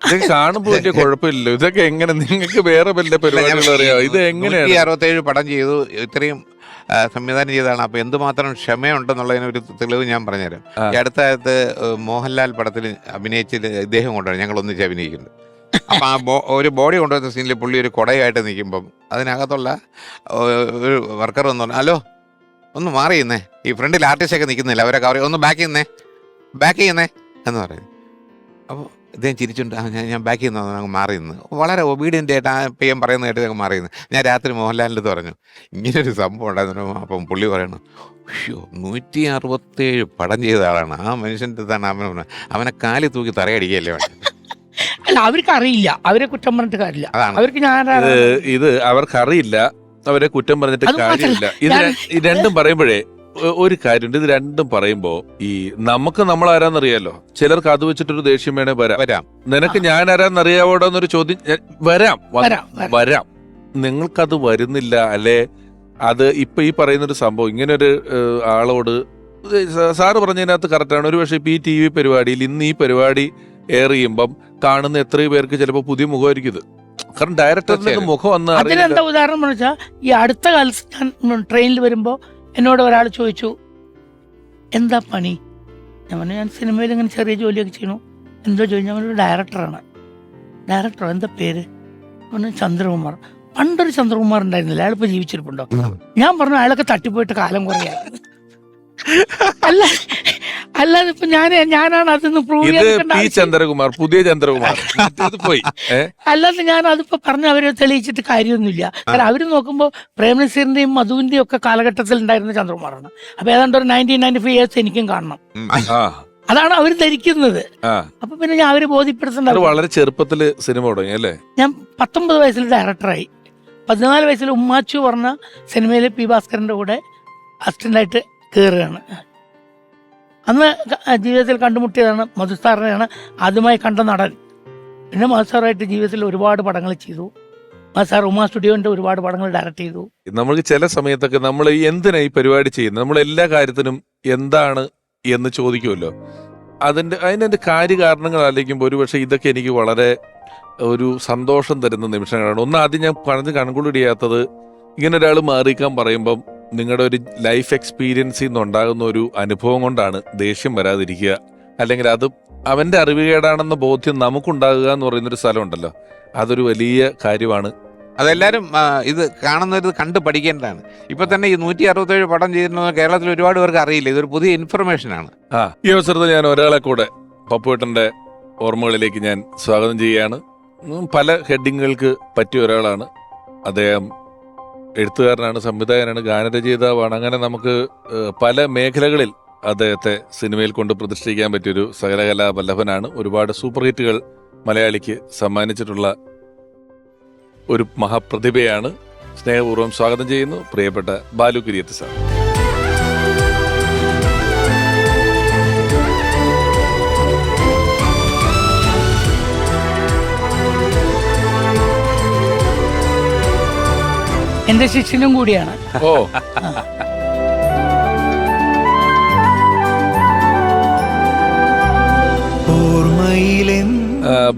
ഇതൊക്കെ കാണുമ്പോ വലിയ കുഴപ്പമില്ലല്ലോ. ഇതൊക്കെ എങ്ങനെ നിങ്ങൾക്ക് വേറെ വല്ല പരിപാടികൾ അറിയാം? ഇത് എങ്ങനെയാണ്? 167 പടം ചെയ്തു, ഇത്രയും സംവിധാനം ചെയ്തതാണ്. അപ്പൊ എന്തുമാത്രം ക്ഷമയുണ്ടെന്നുള്ളതിനൊരു തെളിവ് ഞാൻ പറഞ്ഞുതരാം. ഈ അടുത്ത കാലത്ത് മോഹൻലാൽ പടത്തിൽ അഭിനയിച്ചത് ഇദ്ദേഹം കൊണ്ടാണ് ഞങ്ങൾ ഒന്നിച്ച് അഭിനയിക്കുന്നത്. അപ്പൊ ആ ഒരു ബോഡി കൊണ്ടുവന്ന സീനിൽ പുള്ളി ഒരു കുടയായിട്ട് നിൽക്കുമ്പം അതിനകത്തുള്ള ഒരു വർക്കർ എന്ന് പറഞ്ഞു, ഹലോ ഒന്ന് മാറിയുന്നേ, ഈ ഫ്രണ്ടിൽ ആർട്ടിസ്റ്റൊക്കെ നിൽക്കുന്നില്ല, അവരൊക്കെ അവർ ഒന്ന് ബാക്ക് ചെയ്യുന്നേ എന്ന് പറയും. അപ്പോൾ ഇദ്ദേഹം ചിരിച്ചുണ്ട്, ഞാൻ ബാക്ക് ചെയ്യുന്ന അങ്ങ് മാറി നിന്ന് വളരെ ഒബീഡിയൻ്റ് ആയിട്ട് ആ PM പറയുന്ന കേട്ട് ഞങ്ങൾ മാറി നിന്ന്. ഞാൻ രാത്രി മോഹൻലാലിൻ്റെ പറഞ്ഞു ഇങ്ങനൊരു സംഭവം ഉണ്ടായിരുന്നു. അപ്പം പുള്ളി പറയണു, 167 പടം ചെയ്ത ആളാണ് ആ മനുഷ്യൻ്റെ തന്നെ, അവനെ കാലി തൂക്കി തറയടിക്കുകയല്ലേ വേണ്ട. അല്ല, അവർക്ക് അറിയില്ല, അവരെ കുറ്റം പറഞ്ഞിട്ട് കാര്യമില്ല. അവർക്ക് ഇത് അവർക്കറിയില്ല, അവരെ കുറ്റം പറഞ്ഞിട്ട് കാര്യമില്ല. ഇത് രണ്ടും പറയുമ്പോഴേ ഒരു കാര്യമുണ്ട്. ഇത് രണ്ടും പറയുമ്പോ ഈ നമുക്ക് നമ്മൾ ആരാന്നറിയാലോ, ചിലർക്ക് അത് വെച്ചിട്ടൊരു ദേഷ്യം വേണേ വരാം. നിനക്ക് ഞാൻ ആരാന്നറിയാവോടൊന്നൊരു ചോദ്യം വരാം. നിങ്ങൾക്കത് വരുന്നില്ല അല്ലെ? അത് ഇപ്പൊ ഈ പറയുന്നൊരു സംഭവം ഇങ്ങനൊരു ആളോട് സാറ് പറഞ്ഞതിനകത്ത് കറക്റ്റാണ്. ഒരു പക്ഷേ ഇപ്പൊ ഈ TV പരിപാടിയിൽ ഇന്ന് ഈ പരിപാടി എയർ ചെയ്യുമ്പം കാണുന്ന എത്രയോ പേർക്ക് ചിലപ്പോൾ പുതിയ മുഖമായിരിക്കും ഇത്. കാരണം ഡയറക്ടറിന്റെ മുഖം വന്ന് അതിനെന്താ ഉദാഹരണം വെച്ചാൽ, ഈ അടുത്ത കാലത്ത് ഞാൻ ട്രെയിനിൽ വരുമ്പോ എന്നോട് ഒരാൾ ചോദിച്ചു എന്താ പണി. ഞാൻ പറഞ്ഞു ഞാൻ സിനിമയിൽ ഇങ്ങനെ ചെറിയ ജോലിയൊക്കെ ചെയ്യണു. എന്തോ ചോദിച്ചു. ഞാൻ ഒരു ഡയറക്ടറാണ്. ഡയറക്ടറോ എന്താ പേര്? പറഞ്ഞു ചന്ദ്രകുമാർ. പണ്ടൊരു ചന്ദ്രകുമാർ ഉണ്ടായിരുന്നില്ല, അയാളിപ്പോ ജീവിച്ചിരിപ്പുണ്ടോ? ഞാൻ പറഞ്ഞു അയാളൊക്കെ തട്ടിപ്പോയിട്ട് കാലം കുറയാ. അല്ലാതെ ഇപ്പൊ ഞാനാണ് അതൊന്ന് പ്രൂവ് ചന്ദ്രകുമാർ, പുതിയ ചന്ദ്രകുമാർ പോയി. അല്ലാതെ ഞാൻ അതിപ്പോ പറഞ്ഞ് അവരെ തെളിയിച്ചിട്ട് കാര്യമൊന്നുമില്ല. കാരണം അവര് നോക്കുമ്പോ പ്രേംനസീറിന്റെയും മധുവിന്റെയും ഒക്കെ കാലഘട്ടത്തിൽ ഉണ്ടായിരുന്ന ചന്ദ്രകുമാറാണ്. അപ്പൊ ഏതാണ്ട് ഒരു 1995 ഇയേഴ്സ് എനിക്കും കാണണം. അതാണ് അവർ ധരിക്കുന്നത്. ആ അപ്പൊ പിന്നെ ഞാൻ അവര് അത് ബോധ്യപ്പെടുത്തേണ്ട. വളരെ ചെറുപ്പത്തില് സിനിമ തുടങ്ങി അല്ലേ? ഞാൻ 19 വയസ്സിൽ ഡയറക്ടറായി. 14 വയസ്സിൽ ഉമ്മാച്ചു പറഞ്ഞ സിനിമയിൽ പി ഭാസ്കരൻ്റെ കൂടെ അസിസ്റ്റൻ്റായിട്ട് കയറുകയാണ്. അന്ന് ജീവിതത്തിൽ കണ്ടുമുട്ടിയതാണ് മധുസാറിനെയാണ് ആദ്യമായി കണ്ട നടൻ. പിന്നെ മധുസാറായിട്ട് ജീവിതത്തിൽ ഒരുപാട് പടങ്ങൾ ചെയ്തു. മധുസാർ ഉമാ സ്റ്റുഡിയോൻ്റെ ഒരുപാട് പടങ്ങൾ ഡയറക്റ്റ് ചെയ്തു. നമുക്ക് ചില സമയത്തൊക്കെ നമ്മൾ എന്തിനാ ഈ പരിപാടി ചെയ്യുന്നത്, നമ്മൾ എല്ലാ കാര്യത്തിനും എന്താണ് എന്ന് ചോദിക്കുമല്ലോ. അതിൻ്റെ കാര്യകാരണങ്ങൾ ആലോചിക്കുമ്പോൾ ഒരുപക്ഷെ ഇതൊക്കെ എനിക്ക് വളരെ ഒരു സന്തോഷം തരുന്ന നിമിഷങ്ങളാണ്. ഒന്ന് ആദ്യം ഞാൻ പറഞ്ഞ് കൺക്ലൂഡ് ചെയ്യാത്തത്, ഇങ്ങനെ ഒരാൾ മാറിക്കാൻ പറയുമ്പം നിങ്ങളുടെ ഒരു ലൈഫ് എക്സ്പീരിയൻസിൽ നിന്നുണ്ടാകുന്ന ഒരു അനുഭവം കൊണ്ടാണ് ദേഷ്യം വരാതിരിക്കുക, അല്ലെങ്കിൽ അത് അവന്റെ അറിവുകേടാണെന്ന ബോധ്യം നമുക്കുണ്ടാകുക എന്ന് പറയുന്നൊരു സ്ഥലമുണ്ടല്ലോ, അതൊരു വലിയ കാര്യമാണ്. അതെല്ലാവരും ഇത് കാണുന്നത് കണ്ട് പഠിക്കേണ്ടതാണ്. ഇപ്പൊ തന്നെ ഈ 167 പടം ചെയ്യുന്നത് കേരളത്തിൽ ഒരുപാട് പേർക്ക് അറിയില്ല. ഇതൊരു പുതിയ ഇൻഫർമേഷനാണ്. ഈ അവസരത്തിൽ ഞാൻ ഒരാളെ കൂടെ പപ്പുവേട്ടന്റെ ഓർമ്മകളിലേക്ക് ഞാൻ സ്വാഗതം ചെയ്യുകയാണ്. പല ഹെഡിങ്ങുകൾക്ക് പറ്റിയ ഒരാളാണ് അദ്ദേഹം. എഴുത്തുകാരനാണ്, സംവിധായകനാണ്, ഗാനരചയിതാവാണ്. അങ്ങനെ നമുക്ക് പല മേഖലകളിൽ അദ്ദേഹത്തെ സിനിമയിൽ കൊണ്ട് പ്രതിഷ്ഠിക്കാൻ പറ്റിയൊരു സകലകലാ വല്ലഭനാണ്. ഒരുപാട് സൂപ്പർ ഹിറ്റുകൾ മലയാളിക്ക് സമ്മാനിച്ചിട്ടുള്ള ഒരു മഹാപ്രതിഭയാണ്. സ്നേഹപൂർവ്വം സ്വാഗതം ചെയ്യുന്നു പ്രിയപ്പെട്ട ബാലു കുര്യത്ത് സാർ. എന്റെ ശിഷ്യനും കൂടിയാണ്. ഓ,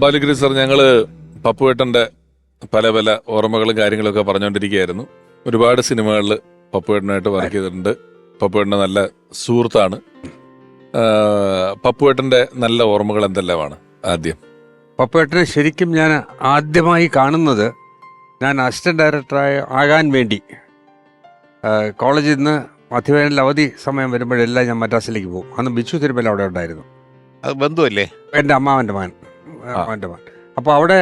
ബാലുഗിരി സാർ, ഞങ്ങള് പപ്പുവേട്ടന്റെ പല പല ഓർമ്മകളും കാര്യങ്ങളൊക്കെ പറഞ്ഞുകൊണ്ടിരിക്കുകയായിരുന്നു. ഒരുപാട് സിനിമകളിൽ പപ്പുവേട്ടനായിട്ട് വർക്ക് ചെയ്തിട്ടുണ്ട്. പപ്പുവേട്ടന്റെ നല്ല സുഹൃത്താണ്. പപ്പുവേട്ടന്റെ നല്ല ഓർമ്മകൾ എന്തെല്ലാമാണ്? ആദ്യം പപ്പുവേട്ടനെ ശരിക്കും ഞാൻ ആദ്യമായി കാണുന്നത്, ഞാൻ അസിസ്റ്റന്റ് ഡയറക്ടറായി ആകാൻ വേണ്ടി കോളേജിൽ നിന്ന് മധ്യവേനൽ അവധി സമയം വരുമ്പോഴെല്ലാം ഞാൻ മദ്രാസിലേക്ക് പോകും. അന്ന് ബിച്ചു തിരുമല അവിടെ ഉണ്ടായിരുന്നു. അത് ബന്ധുവല്ലേ? എൻ്റെ അമ്മാവൻ്റെ മകൻ. അപ്പോൾ അവിടെ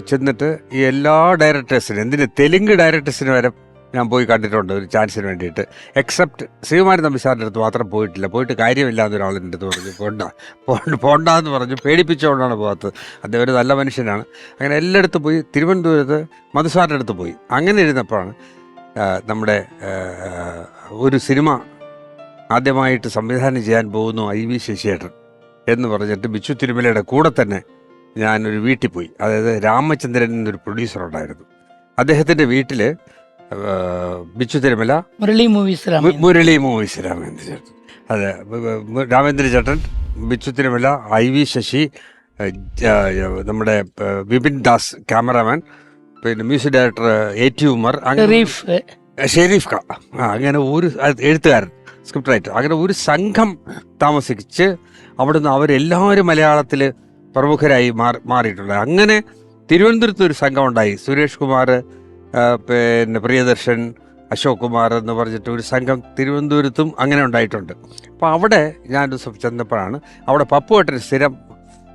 ചെന്നിട്ട് ഈ എല്ലാ ഡയറക്ടേഴ്സിനും, എന്തിന് തെലുങ്ക് ഡയറക്ടേഴ്സിന് വരെ ഞാൻ പോയി കണ്ടിട്ടുണ്ട് ഒരു ചാൻസിന് വേണ്ടിയിട്ട്. എക്സെപ്റ്റ് ശ്രീകുമാരൻ തമ്പി സാറിൻ്റെ അടുത്ത് മാത്രം പോയിട്ടില്ല. പോയിട്ട് കാര്യമില്ലാതെ ഒരാളിൻ്റെ അടുത്ത് പറഞ്ഞു പോണ്ടെന്ന് പറഞ്ഞു. പേടിപ്പിച്ചുകൊണ്ടാണ് പോകാത്തത്. അദ്ദേഹം ഒരു നല്ല മനുഷ്യനാണ്. അങ്ങനെ എല്ലായിടത്തും പോയി. തിരുവനന്തപുരത്ത് മധുസാറിൻ്റെ അടുത്ത് പോയി. അങ്ങനെ ഇരുന്നപ്പോഴാണ് നമ്മുടെ ഒരു സിനിമ ആദ്യമായിട്ട് സംവിധാനം ചെയ്യാൻ പോകുന്നു IV ശശിയേട്ടൻ എന്ന് പറഞ്ഞിട്ട് ബിച്ചു തിരുമലയുടെ കൂടെ തന്നെ ഞാനൊരു വീട്ടിൽ പോയി. അതായത് രാമചന്ദ്രൻ എന്നൊരു പ്രൊഡ്യൂസർ ഉണ്ടായിരുന്നു. അദ്ദേഹത്തിൻ്റെ വീട്ടിൽ ബിച്ചു തിരുമല, മുരളി മൂവീസ് രാമേന്ദ്ര ചേട്ടൻ, അതെ, രാമേന്ദ്ര ചേട്ടൻ, ബിച്ചു തിരുമല, IV ശശി, നമ്മുടെ വിപിൻ ദാസ് ക്യാമറാമാൻ, പിന്നെ music director A.T. Umar, Sherif Kha, അങ്ങനെ ഒരു എഴുത്തുകാരൻ, സ്ക്രിപ്റ്റ് റൈറ്റർ, അങ്ങനെ ഒരു സംഘം താമസിച്ച് അവിടുന്ന് അവരെല്ലാവരും മലയാളത്തിൽ പ്രമുഖരായി മാറിയിട്ടുണ്ട്. അങ്ങനെ തിരുവനന്തപുരത്ത് ഒരു സംഘം ഉണ്ടായി. സുരേഷ് കുമാർ, പിന്നെ പ്രിയദർശൻ, അശോക് കുമാർ എന്ന് പറഞ്ഞിട്ട് ഒരു സംഘം തിരുവനന്തപുരത്തും അങ്ങനെ ഉണ്ടായിട്ടുണ്ട്. അപ്പോൾ അവിടെ ഞാനൊരു ചെന്നപ്പോഴാണ് അവിടെ പപ്പുവേട്ടൻ സ്ഥിരം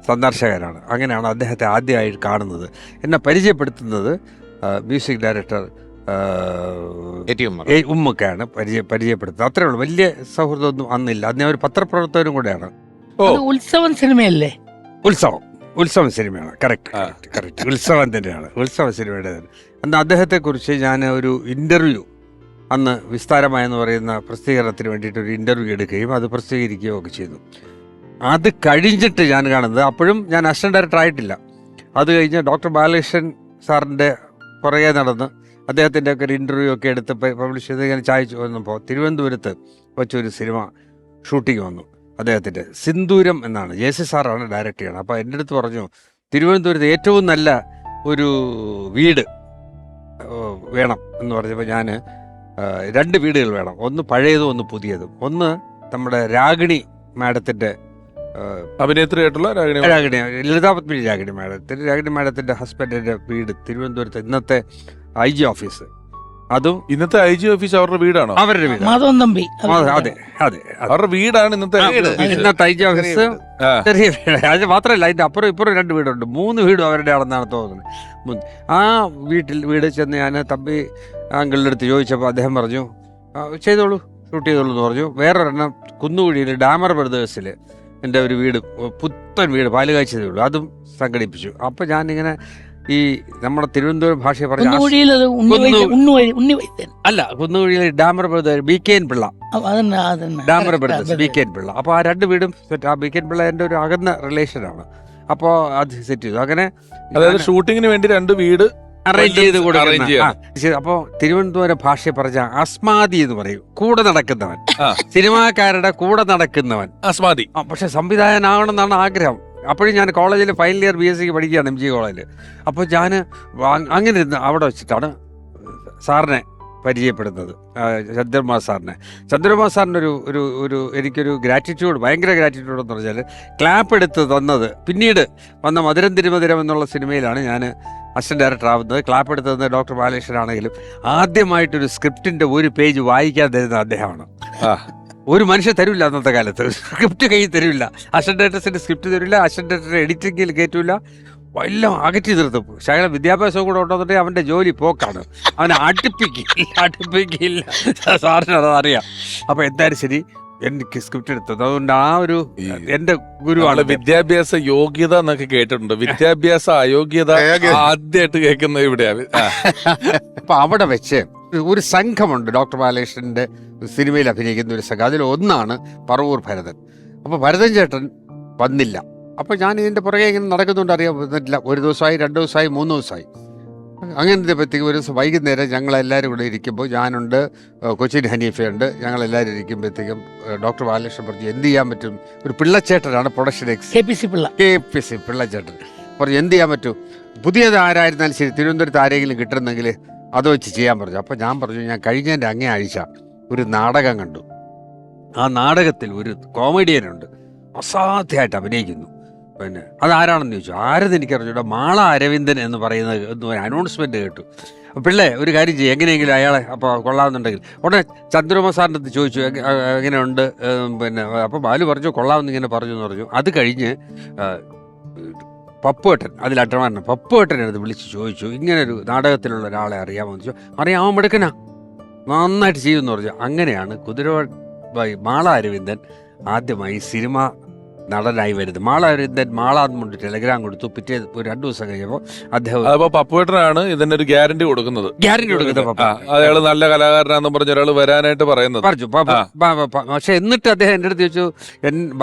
സന്ദർശകരാണ്. അങ്ങനെയാണ് അദ്ദേഹത്തെ ആദ്യമായിട്ട് കാണുന്നത്. എന്നെ പരിചയപ്പെടുത്തുന്നത് മ്യൂസിക് ഡയറക്ടർ ഉമ്മക്കാണ് പരിചയപ്പെടുത്തുന്നത്. അത്രേ ഉള്ളൂ. വലിയ സൗഹൃദമൊന്നും അന്നില്ല. അന്ന് ഒരു പത്രപ്രവർത്തകരും കൂടെയാണ്. ഉത്സവം സിനിമയല്ലേ? ഉത്സവം സിനിമയാണ്. കറക്റ്റ് ഉത്സവം തന്നെയാണ്. ഉത്സവ സിനിമയുടെ അന്ന് അദ്ദേഹത്തെക്കുറിച്ച് ഞാൻ ഒരു ഇൻ്റർവ്യൂ, അന്ന് വിസ്താരമായെന്ന് പറയുന്ന പ്രസിദ്ധീകരണത്തിന് വേണ്ടിയിട്ട് ഒരു ഇൻ്റർവ്യൂ എടുക്കുകയും അത് പ്രസിദ്ധീകരിക്കുകയും ഒക്കെ ചെയ്തു. അത് കഴിഞ്ഞിട്ട് ഞാൻ കാണുന്നത്, അപ്പോഴും ഞാൻ അസിസ്റ്റന്റ് ഡയറക്ടർ ആയിട്ടില്ല. അത് കഴിഞ്ഞ് ഡോക്ടർ ബാലകൃഷ്ണൻ സാറിൻ്റെ പുറകെ നടന്ന് അദ്ദേഹത്തിൻ്റെ ഒക്കെ ഒരു ഇൻ്റർവ്യൂ ഒക്കെ എടുത്ത് പബ്ലിഷ് ചെയ്ത് ഇങ്ങനെ ചായച്ചു വന്നപ്പോൾ തിരുവനന്തപുരത്ത് വെച്ചൊരു സിനിമ ഷൂട്ടിങ് വന്നു. അദ്ദേഹത്തിൻ്റെ സിന്ദൂരം എന്നാണ്. JC സാറാണ് ഡയറക്റ്റ് ചെയ്യണം. അപ്പോൾ എൻ്റെ അടുത്ത് പറഞ്ഞു, തിരുവനന്തപുരത്ത് ഏറ്റവും നല്ല ഒരു വീട് വേണം എന്ന് പറഞ്ഞപ്പോൾ ഞാൻ 2 വീടുകൾ വേണം. ഒന്ന് പഴയതും ഒന്ന് പുതിയതും. ഒന്ന് നമ്മുടെ രാഗിണി മാഡത്തിൻ്റെ അഭിനേത്രിയായിട്ടുള്ള രാഗിണി, ലളിതാപത്മിനി രാഗിണി മാഡത്തിൻ്റെ ഹസ്ബൻഡിൻ്റെ വീട് തിരുവനന്തപുരത്ത്, ഇന്നത്തെ IG ഓഫീസ്. അതും ഇന്നത്തെ IG ഓഫീസ് അവരുടെ വീടാണോ? അവരുടെ വീട്. മാധവൻ തമ്പി. അതെ, അവരുടെ വീടാണ് ഇന്നത്തെ IG ഓഫീസ്. ചെറിയ വീട്. അത് മാത്രമല്ല, അതിന്റെ അപ്പുറം ഇപ്പുറം 2 വീടുണ്ട്. 3 വീടും അവരുടെ ആണെന്നാണ് തോന്നുന്നത്. ആ വീട് ചെന്ന് ഞാൻ തമ്പി അങ്കിളിൻ്റെ അടുത്ത് ചോദിച്ചപ്പോൾ അദ്ദേഹം പറഞ്ഞു, ചെയ്തോളൂ, ഷൂട്ട് ചെയ്തോളൂ എന്ന് പറഞ്ഞു. വേറൊരെണ്ണം കുന്നുകുഴിയിൽ ഡാമർ ബ്രദേഴ്സിൽ എൻ്റെ ഒരു വീട്, പുത്തൻ വീട്, പാലുകാഴ്ചതേ ഉള്ളൂ, അതും സംഘടിപ്പിച്ചു. അപ്പം ഞാനിങ്ങനെ ഈ നമ്മുടെ തിരുവനന്തപുരം ഭാഷയെ പറഞ്ഞ കുന്നുകുഴിയിൽ അത് ഉണ്ണിവൈദ്യൻ അല്ല, കുന്നുകുഴിയിലെ ഡാമർ ബ്രദർ BK പിള്ള, അതന്നെ അതന്നെ ഡാമർ ബ്രദേഴ്സ് BK പിള്ള. അപ്പോൾ ആ 2 വീടും സെറ്റ്. ആ BK പിള്ള എൻ്റെ ഒരു അകന്ന റിലേഷനാണ്. അപ്പോൾ അത് സെറ്റ് ചെയ്തു. അങ്ങനെ അതായത് ഷൂട്ടിങ്ങിന് വേണ്ടി 2 വീട് അറേഞ്ച് ചെയ്ത് arrange കൊടുക്കുന്ന. ചെയ്യാം. അപ്പോൾ തിരുവനന്തപുരം ഭാഷയെ പറഞ്ഞ അസ്മാദി എന്ന് പറയും, കൂടെ നടക്കുന്നവൻ, ആ. സിനിമാക്കാരുടെ കൂടെ നടക്കുന്നവൻ. അസ്മാദി. പക്ഷെ സംവിധായകനാകണമെന്നാണ് ആഗ്രഹം. അപ്പോഴും ഞാൻ കോളേജിൽ ഫൈനൽ ഇയർ BSc പഠിക്കുകയാണ്, MG കോളേജിൽ. അപ്പോൾ ഞാൻ അങ്ങനെ ഇരുന്ന് അവിടെ വെച്ചിട്ടാണ് സാറിനെ പരിചയപ്പെടുന്നത്, ചന്ദ്രകുമാർ സാറിനെ. ചന്ദ്രകുമാർ സാറിൻ്റെ ഒരു എനിക്കൊരു ഗ്രാറ്റിറ്റ്യൂഡ്, ഭയങ്കര ഗ്രാറ്റിറ്റ്യൂഡ് എന്ന് പറഞ്ഞാൽ ക്ലാപ്പ് എടുത്ത് തന്നത് പിന്നീട് വന്ന മധുരം തിരുമധുരം എന്നുള്ള സിനിമയിലാണ് ഞാൻ അസിസ്റ്റന്റ് ഡയറക്ടർ ആവുന്നത്. ക്ലാപ്പ് എടുത്ത് തന്നത് ഡോക്ടർ ബാലകൃഷ്ണനാണെങ്കിലും ആദ്യമായിട്ടൊരു സ്ക്രിപ്റ്റിൻ്റെ ഒരു പേജ് വായിക്കാൻ തരുന്ന അദ്ദേഹമാണ്. ഒരു മനുഷ്യൻ തരില്ല അന്നത്തെ കാലത്ത്, സ്ക്രിപ്റ്റ് കയ്യിൽ തരില്ല, അസിസ്റ്റന്റ് ഡയറക്ടേഴ്സിൻ്റെ സ്ക്രിപ്റ്റ് തരില്ല, അസിസ്റ്റന്റ് ഡയറക്ടർ എഡിറ്റിംഗിൽ കയറ്റില്ല, എല്ലാം അകറ്റി നിർത്തും. ശകലം വിദ്യാഭ്യാസവും കൂടെ ഉണ്ടെന്നുണ്ടെങ്കിൽ അവൻ്റെ ജോലി പോക്കാണ്, അവനെ അടുപ്പിക്കില്ല. സാറിന് അതറിയാം. അപ്പോൾ എന്തായാലും ശരി, എനിക്ക് സ്ക്രിപ്റ്റ് എടുത്തത്. അതുകൊണ്ട് ആ ഒരു എൻ്റെ ഗുരുവാണ്. വിദ്യാഭ്യാസ യോഗ്യത എന്നൊക്കെ കേട്ടിട്ടുണ്ട്, വിദ്യാഭ്യാസ അയോഗ്യത ആദ്യമായിട്ട് കേൾക്കുന്നത് ഇവിടെയാണ്. അപ്പോൾ അവിടെ വെച്ച് ഒരു സംഘമുണ്ട്, ഡോക്ടർ ബാലകൃഷ്ണൻ്റെ സിനിമയിൽ അഭിനയിക്കുന്ന ഒരു സംഘം. അതിലൊന്നാണ് പറവൂർ ഭരതൻ. അപ്പോൾ ഭരതൻ ചേട്ടൻ വന്നില്ല. അപ്പോൾ ഞാൻ ഇതിൻ്റെ പുറകെ ഇങ്ങനെ നടക്കുന്നുണ്ട്, അറിയാൻ പറ്റില്ല. 1 ദിവസമായി, 2 ദിവസമായി, 3 ദിവസമായി. അങ്ങനത്തെ പറ്റിക്ക് ഒരു ദിവസം വൈകുന്നേരം ഞങ്ങളെല്ലാവരും കൂടെ ഇരിക്കുമ്പോൾ, ഞാനുണ്ട്, കൊച്ചിൻ ഹനീഫയുണ്ട്, ഞങ്ങളെല്ലാവരും ഇരിക്കുമ്പോഴത്തേക്കും ഡോക്ടർ ബാലകൃഷ്ണൻ പറഞ്ഞു എന്ത് ചെയ്യാൻ പറ്റും. ഒരു പിള്ളച്ചേട്ടനാണ് പ്രൊഡക്ഷൻ KPC പിള്ളച്ചേട്ടൻ പറഞ്ഞു എന്ത് ചെയ്യാൻ പറ്റും, പുതിയത് ആരായിരുന്നാലും ശരി, തിരുവനന്തപുരത്ത് ആരെങ്കിലും കിട്ടുന്നെങ്കിൽ അത് വെച്ച് ചെയ്യാൻ പറഞ്ഞു. അപ്പോൾ ഞാൻ പറഞ്ഞു, ഞാൻ കഴിഞ്ഞതിൻ്റെ അങ്ങേ ആഴ്ച ഒരു നാടകം കണ്ടു. ആ നാടകത്തിൽ ഒരു കോമഡിയനുണ്ട്, അസാധ്യമായിട്ട് അഭിനയിക്കുന്നു. പിന്നെ അതാരാണെന്ന് ചോദിച്ചു. ആരെന്ന് എനിക്കറിഞ്ഞൂടാ. മാള അരവിന്ദൻ എന്ന് പറയുന്ന ഒരു അനൗൺസ്മെൻറ്റ് കേട്ടു. പിള്ളേ ഒരു കാര്യം ചെയ്യും, എങ്ങനെയെങ്കിലും അയാളെ അപ്പോൾ കൊള്ളാമെന്നുണ്ടെങ്കിൽ. ഉടനെ ചന്ദ്രകുമാർ സാറിൻ്റെ അടുത്ത് ചോദിച്ചു എങ്ങനെയുണ്ട്. പിന്നെ അപ്പോൾ ബാലു പറഞ്ഞു കൊള്ളാമെന്ന് ഇങ്ങനെ പറഞ്ഞു എന്ന് പറഞ്ഞു. അത് കഴിഞ്ഞ് പപ്പുവേട്ടൻ, അതിൽ അട്ടമാരൻ പപ്പുവേട്ടനെ അടുത്ത് വിളിച്ച് ചോദിച്ചു ഇങ്ങനൊരു നാടകത്തിലുള്ള ഒരാളെ അറിയാമെന്ന് ചോദിച്ചു. അറിയാമോ, മിടുക്കനാ, നന്നായിട്ട് ചെയ്യുമെന്ന് പറഞ്ഞു. അങ്ങനെയാണ് കുതിരവ മാള അരവിന്ദൻ ആദ്യമായി സിനിമ നടനായി വരുന്നത്. മാള അരവിന്ദൻ മാളാന്ന് ടെലഗ്രാം കൊടുത്തു. പിറ്റേ ഒരു 2 ദിവസം കഴിഞ്ഞപ്പോൾ അദ്ദേഹം പപ്പുവേട്ടനാണ് ഇതിന്റെ ഒരു ഗ്യാരണ്ടി കൊടുക്കുന്നത്. അയാൾ നല്ല കലാകാരനാന്ന് പറഞ്ഞ ഒരാൾ വരാനായിട്ട് പറയുന്നത് പറഞ്ഞു. പക്ഷെ എന്നിട്ട് അദ്ദേഹം എൻ്റെ അടുത്ത് ചോദിച്ചു,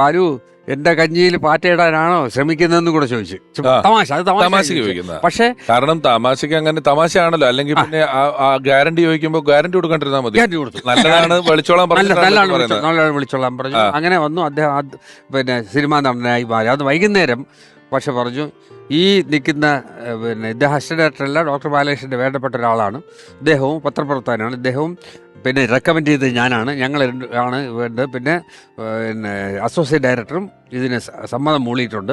ബാലു എന്റെ കഞ്ഞിയിൽ പാറ്റയിടാനാണോ ശ്രമിക്കുന്നതെന്ന് കൂടെ ചോദിച്ചു. തമാശ, അത് തമാശക്ക് ചോദിക്കുന്നത്. പക്ഷേ കാരണം തമാശക്ക് അങ്ങനെ തമാശയാണല്ലോ. അല്ലെങ്കിൽ പിന്നെ ഗ്യാരണ്ടി ചോദിക്കുമ്പോൾ ഗ്യാരണ്ടി കൊടുക്കാണ്ടിരുന്നാൽ മതി. ഗ്യാരണ്ടി കൊടുത്തു. നല്ലതാണ് വിളിച്ചോളാൻ നല്ലതാണ് വിളിച്ചോളാൻ പറഞ്ഞു. അങ്ങനെ വന്നു അദ്ദേഹം, പിന്നെ സിനിമാ നടനായി മാറി. അത് വൈകുന്നേരം പക്ഷെ പറഞ്ഞു ഈ നിൽക്കുന്ന പിന്നെ ഇദ്ദേഹം അസിസ്റ്റന്റ് ഡയറക്ടറല്ല, ഡോക്ടർ ബാലകൃഷ്ണൻ്റെ വേണ്ടപ്പെട്ട ഒരാളാണ്. ഇദ്ദേഹവും പത്രപ്രവർത്തകനാണ്. ഇദ്ദേഹവും പിന്നെ റെക്കമെൻഡ് ചെയ്തത് ഞാനാണ്, ഞങ്ങൾ ആണ് വേണ്ടത്. പിന്നെ അസോസിയേറ്റ് ഡയറക്ടറും ഇതിന് സമ്മതം മൂളിയിട്ടുണ്ട്.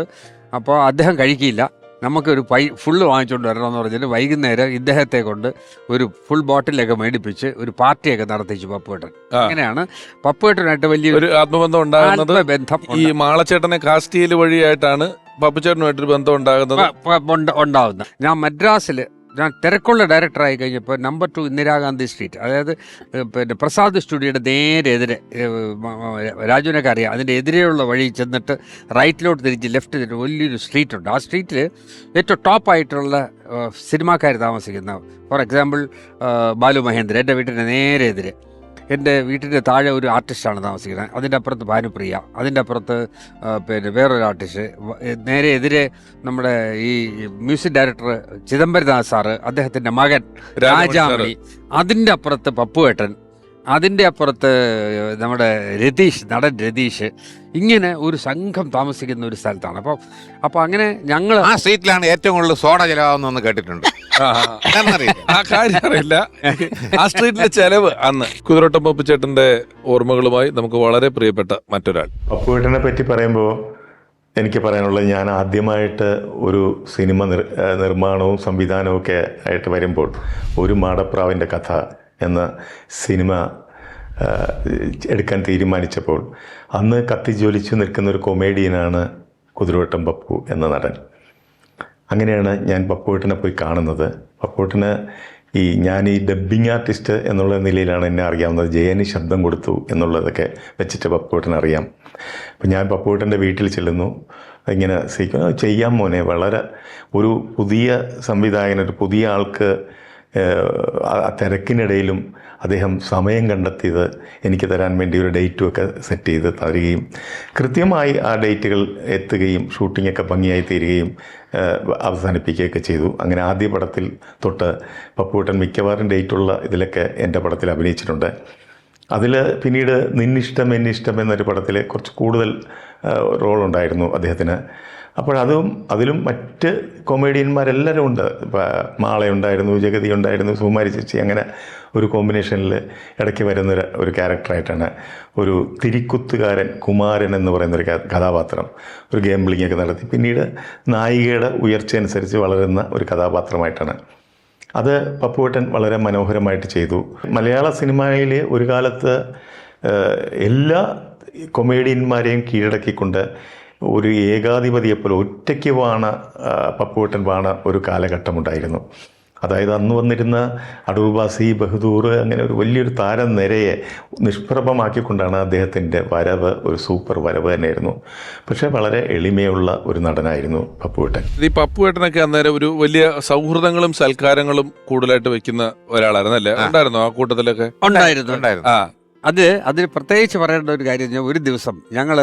അപ്പോൾ അദ്ദേഹം കഴിക്കില്ല, നമുക്കൊരു ഫുള്ള് വാങ്ങിച്ചുകൊണ്ട് വരണമെന്ന് പറഞ്ഞിട്ട് വൈകുന്നേരം ഇദ്ദേഹത്തെ കൊണ്ട് ഒരു ഫുൾ ബോട്ടിലൊക്കെ മേടിപ്പിച്ച് ഒരു പാർട്ടിയൊക്കെ നടത്തിച്ചു പപ്പുവേട്ടൻ. അങ്ങനെയാണ് പപ്പുവേട്ടനായിട്ട് വലിയൊരു ആത്മബന്ധം ഉണ്ടാകുന്നത്. ബന്ധം ഈ മാളച്ചേട്ടനെ കാസ്റ്റ് ചെയ്യൽ വഴിയായിട്ടാണ് പപ്പുച്ചേട്ടനുമായിട്ടൊരു ബന്ധം ഉണ്ടാകുന്നത്. ഞാൻ മദ്രാസിൽ ഞാൻ തിരക്കുള്ള ഡയറക്ടറായി കഴിഞ്ഞപ്പോൾ നമ്പർ 2 ഇന്ദിരാഗാന്ധി സ്ട്രീറ്റ്, അതായത് പിന്നെ പ്രസാദ് സ്റ്റുഡിയോയുടെ നേരെ എതിരെ, രാജുവിനൊക്കെ അറിയാം, അതിൻ്റെ എതിരെയുള്ള വഴി ചെന്നിട്ട് റൈറ്റിലോട്ട് തിരിച്ച് ലെഫ്റ്റ് തിരിച്ച് വലിയൊരു സ്ട്രീറ്റുണ്ട്. ആ സ്ട്രീറ്റിൽ ഏറ്റവും ടോപ്പായിട്ടുള്ള സിനിമാക്കാർ താമസിക്കുന്ന, ഫോർ എക്സാമ്പിൾ ബാലു മഹേന്ദ്രൻ എൻ്റെ വീട്ടിൻ്റെ നേരെ എതിരെ. എൻ്റെ വീട്ടിൻ്റെ താഴെ ഒരു ആർട്ടിസ്റ്റാണ് താമസിക്കുന്നത്, അതിൻ്റെ അപ്പുറത്ത് ഭാനുപ്രിയ, അതിൻ്റെ അപ്പുറത്ത് പിന്നെ വേറൊരു ആർട്ടിസ്റ്റ്, നേരെ എതിരെ നമ്മുടെ ഈ മ്യൂസിക് ഡയറക്ടർ ചിദംബരനാഥ് സാറ്, അദ്ദേഹത്തിൻ്റെ മകൻ രാജാമണി, അതിൻ്റെ അപ്പുറത്ത് പപ്പുവേട്ടൻ, അതിൻ്റെ അപ്പുറത്ത് നമ്മുടെ രതീഷ്, നടൻ രതീഷ്. ഇങ്ങനെ ഒരു സംഘം താമസിക്കുന്ന ഒരു സ്ഥലത്താണ്. അപ്പോൾ അങ്ങനെ ഞങ്ങൾ ആ സ്ട്രീറ്റിലാണ് ഏറ്റവും കൂടുതൽ സോഡ ചെലവാകുന്നതെന്ന് കേട്ടിട്ടുണ്ട്. ആ കാര്യം അറിയില്ല. ആ സ്ട്രീറ്റിലെ ചെലവ് അന്ന്. കുതിരോട്ടം പപ്പുച്ചേട്ടന്റെ ഓർമ്മകളുമായി നമുക്ക് വളരെ പ്രിയപ്പെട്ട മറ്റൊരാൾ. പപ്പുവേട്ടനെ പറ്റി പറയുമ്പോൾ എനിക്ക് പറയാനുള്ളത്, ഞാൻ ആദ്യമായിട്ട് ഒരു സിനിമ നിർമ്മാണവും സംവിധാനവും ഒക്കെ ആയിട്ട് വരുമ്പോൾ ഒരു മാടപ്രാവിൻ്റെ കഥ എന്ന സിനിമ എടുക്കാൻ തീരുമാനിച്ചപ്പോൾ അന്ന് കത്തിജ്വലിച്ചു നിൽക്കുന്ന ഒരു കൊമേഡിയനാണ് കുതിരവട്ടം പപ്പു എന്ന നടൻ. അങ്ങനെയാണ് ഞാൻ പപ്പുവേട്ടനെ പോയി കാണുന്നത്. പപ്പുവേട്ടന് ഞാൻ ഈ ഡബ്ബിംഗ് ആർട്ടിസ്റ്റ് എന്നുള്ള നിലയിലാണ് എന്നെ അറിയാവുന്നത്. ജയന് ശബ്ദം കൊടുത്തു എന്നുള്ളതൊക്കെ വെച്ചിട്ട് പപ്പുവേട്ടൻ അറിയാം. അപ്പം ഞാൻ പപ്പുവേട്ടൻ്റെ വീട്ടിൽ ചെല്ലുന്നു. ഇങ്ങനെ ചെയ്യാൻ മോനെ, വളരെ ഒരു പുതിയ സംവിധായകൻ, ഒരു പുതിയ ആൾക്ക് ആ തിരക്കിനിടയിലും അദ്ദേഹം സമയം കണ്ടെത്തിയത് എനിക്ക് തരാൻ വേണ്ടി ഒരു ഡേറ്റുമൊക്കെ സെറ്റ് ചെയ്ത് തരികയും കൃത്യമായി ആ ഡേറ്റുകൾ എത്തുകയും ഷൂട്ടിങ്ങൊക്കെ ഭംഗിയായി തീരുകയും അവസാനിപ്പിക്കുകയൊക്കെ ചെയ്തു. അങ്ങനെ ആദ്യ പടത്തിൽ തൊട്ട് പപ്പുവേട്ടൻ മിക്കവാറും ഡേറ്റുള്ള ഇതിലൊക്കെ എൻ്റെ പടത്തിൽ അഭിനയിച്ചിട്ടുണ്ട്. അതിൽ പിന്നീട് നിന്നിഷ്ടം എന്നിഷ്ടം എന്നൊരു പടത്തിൽ കുറച്ച് കൂടുതൽ റോളുണ്ടായിരുന്നു അദ്ദേഹത്തിന്. അതിലും മറ്റ് കൊമേഡിയന്മാരെല്ലാവരും ഉണ്ട്. മാളയുണ്ടായിരുന്നു, ജഗതി ഉണ്ടായിരുന്നു, സുകുമാരി ചേച്ചി, അങ്ങനെ ഒരു കോമ്പിനേഷനിൽ ഇടയ്ക്ക് വരുന്ന ഒരു ക്യാരക്ടറായിട്ടാണ് ഒരു തിരിക്കുത്തുകാരൻ കുമാരൻ എന്ന് പറയുന്നൊരു കഥാപാത്രം, ഒരു ഗെയിംബ്ലിംഗ് ഒക്കെ നടത്തി പിന്നീട് നായികയുടെ ഉയർച്ച അനുസരിച്ച് വളരുന്ന ഒരു കഥാപാത്രമായിട്ടാണ്. അത് പപ്പുവേട്ടൻ വളരെ മനോഹരമായിട്ട് ചെയ്തു. മലയാള സിനിമയിൽ ഒരു കാലത്ത് എല്ലാ കൊമേഡിയന്മാരെയും കീഴടക്കിക്കൊണ്ട് ഒരു ഏകാധിപതിയെപ്പോലെ ഒറ്റയ്ക്ക് പപ്പുവേട്ടൻ ഒരു കാലഘട്ടമുണ്ടായിരുന്നു. അതായത് അന്ന് വന്നിരുന്ന അടൂർ ബാസി, ബഹദൂർ, അങ്ങനെ ഒരു വലിയൊരു താരനിരയെ നിഷ്പ്രഭമാക്കിക്കൊണ്ടാണ് അദ്ദേഹത്തിൻ്റെ വരവ് ഒരു സൂപ്പർ വരവ് തന്നെയായിരുന്നു. പക്ഷേ വളരെ എളിമയുള്ള ഒരു നടനായിരുന്നു പപ്പുവേട്ടൻ. ഈ പപ്പുവേട്ടനൊക്കെ അന്നേരം ഒരു വലിയ സൗഹൃദങ്ങളും സൽക്കാരങ്ങളും കൂടുതലായിട്ട് വെക്കുന്ന ഒരാളായിരുന്നല്ലേ? ഉണ്ടായിരുന്നോ ആ കൂട്ടത്തിലൊക്കെ? ഉണ്ടായിരുന്നു. ആ, അതിന് പ്രത്യേകിച്ച് പറയേണ്ട ഒരു കാര്യം, ഒരു ദിവസം ഞങ്ങൾ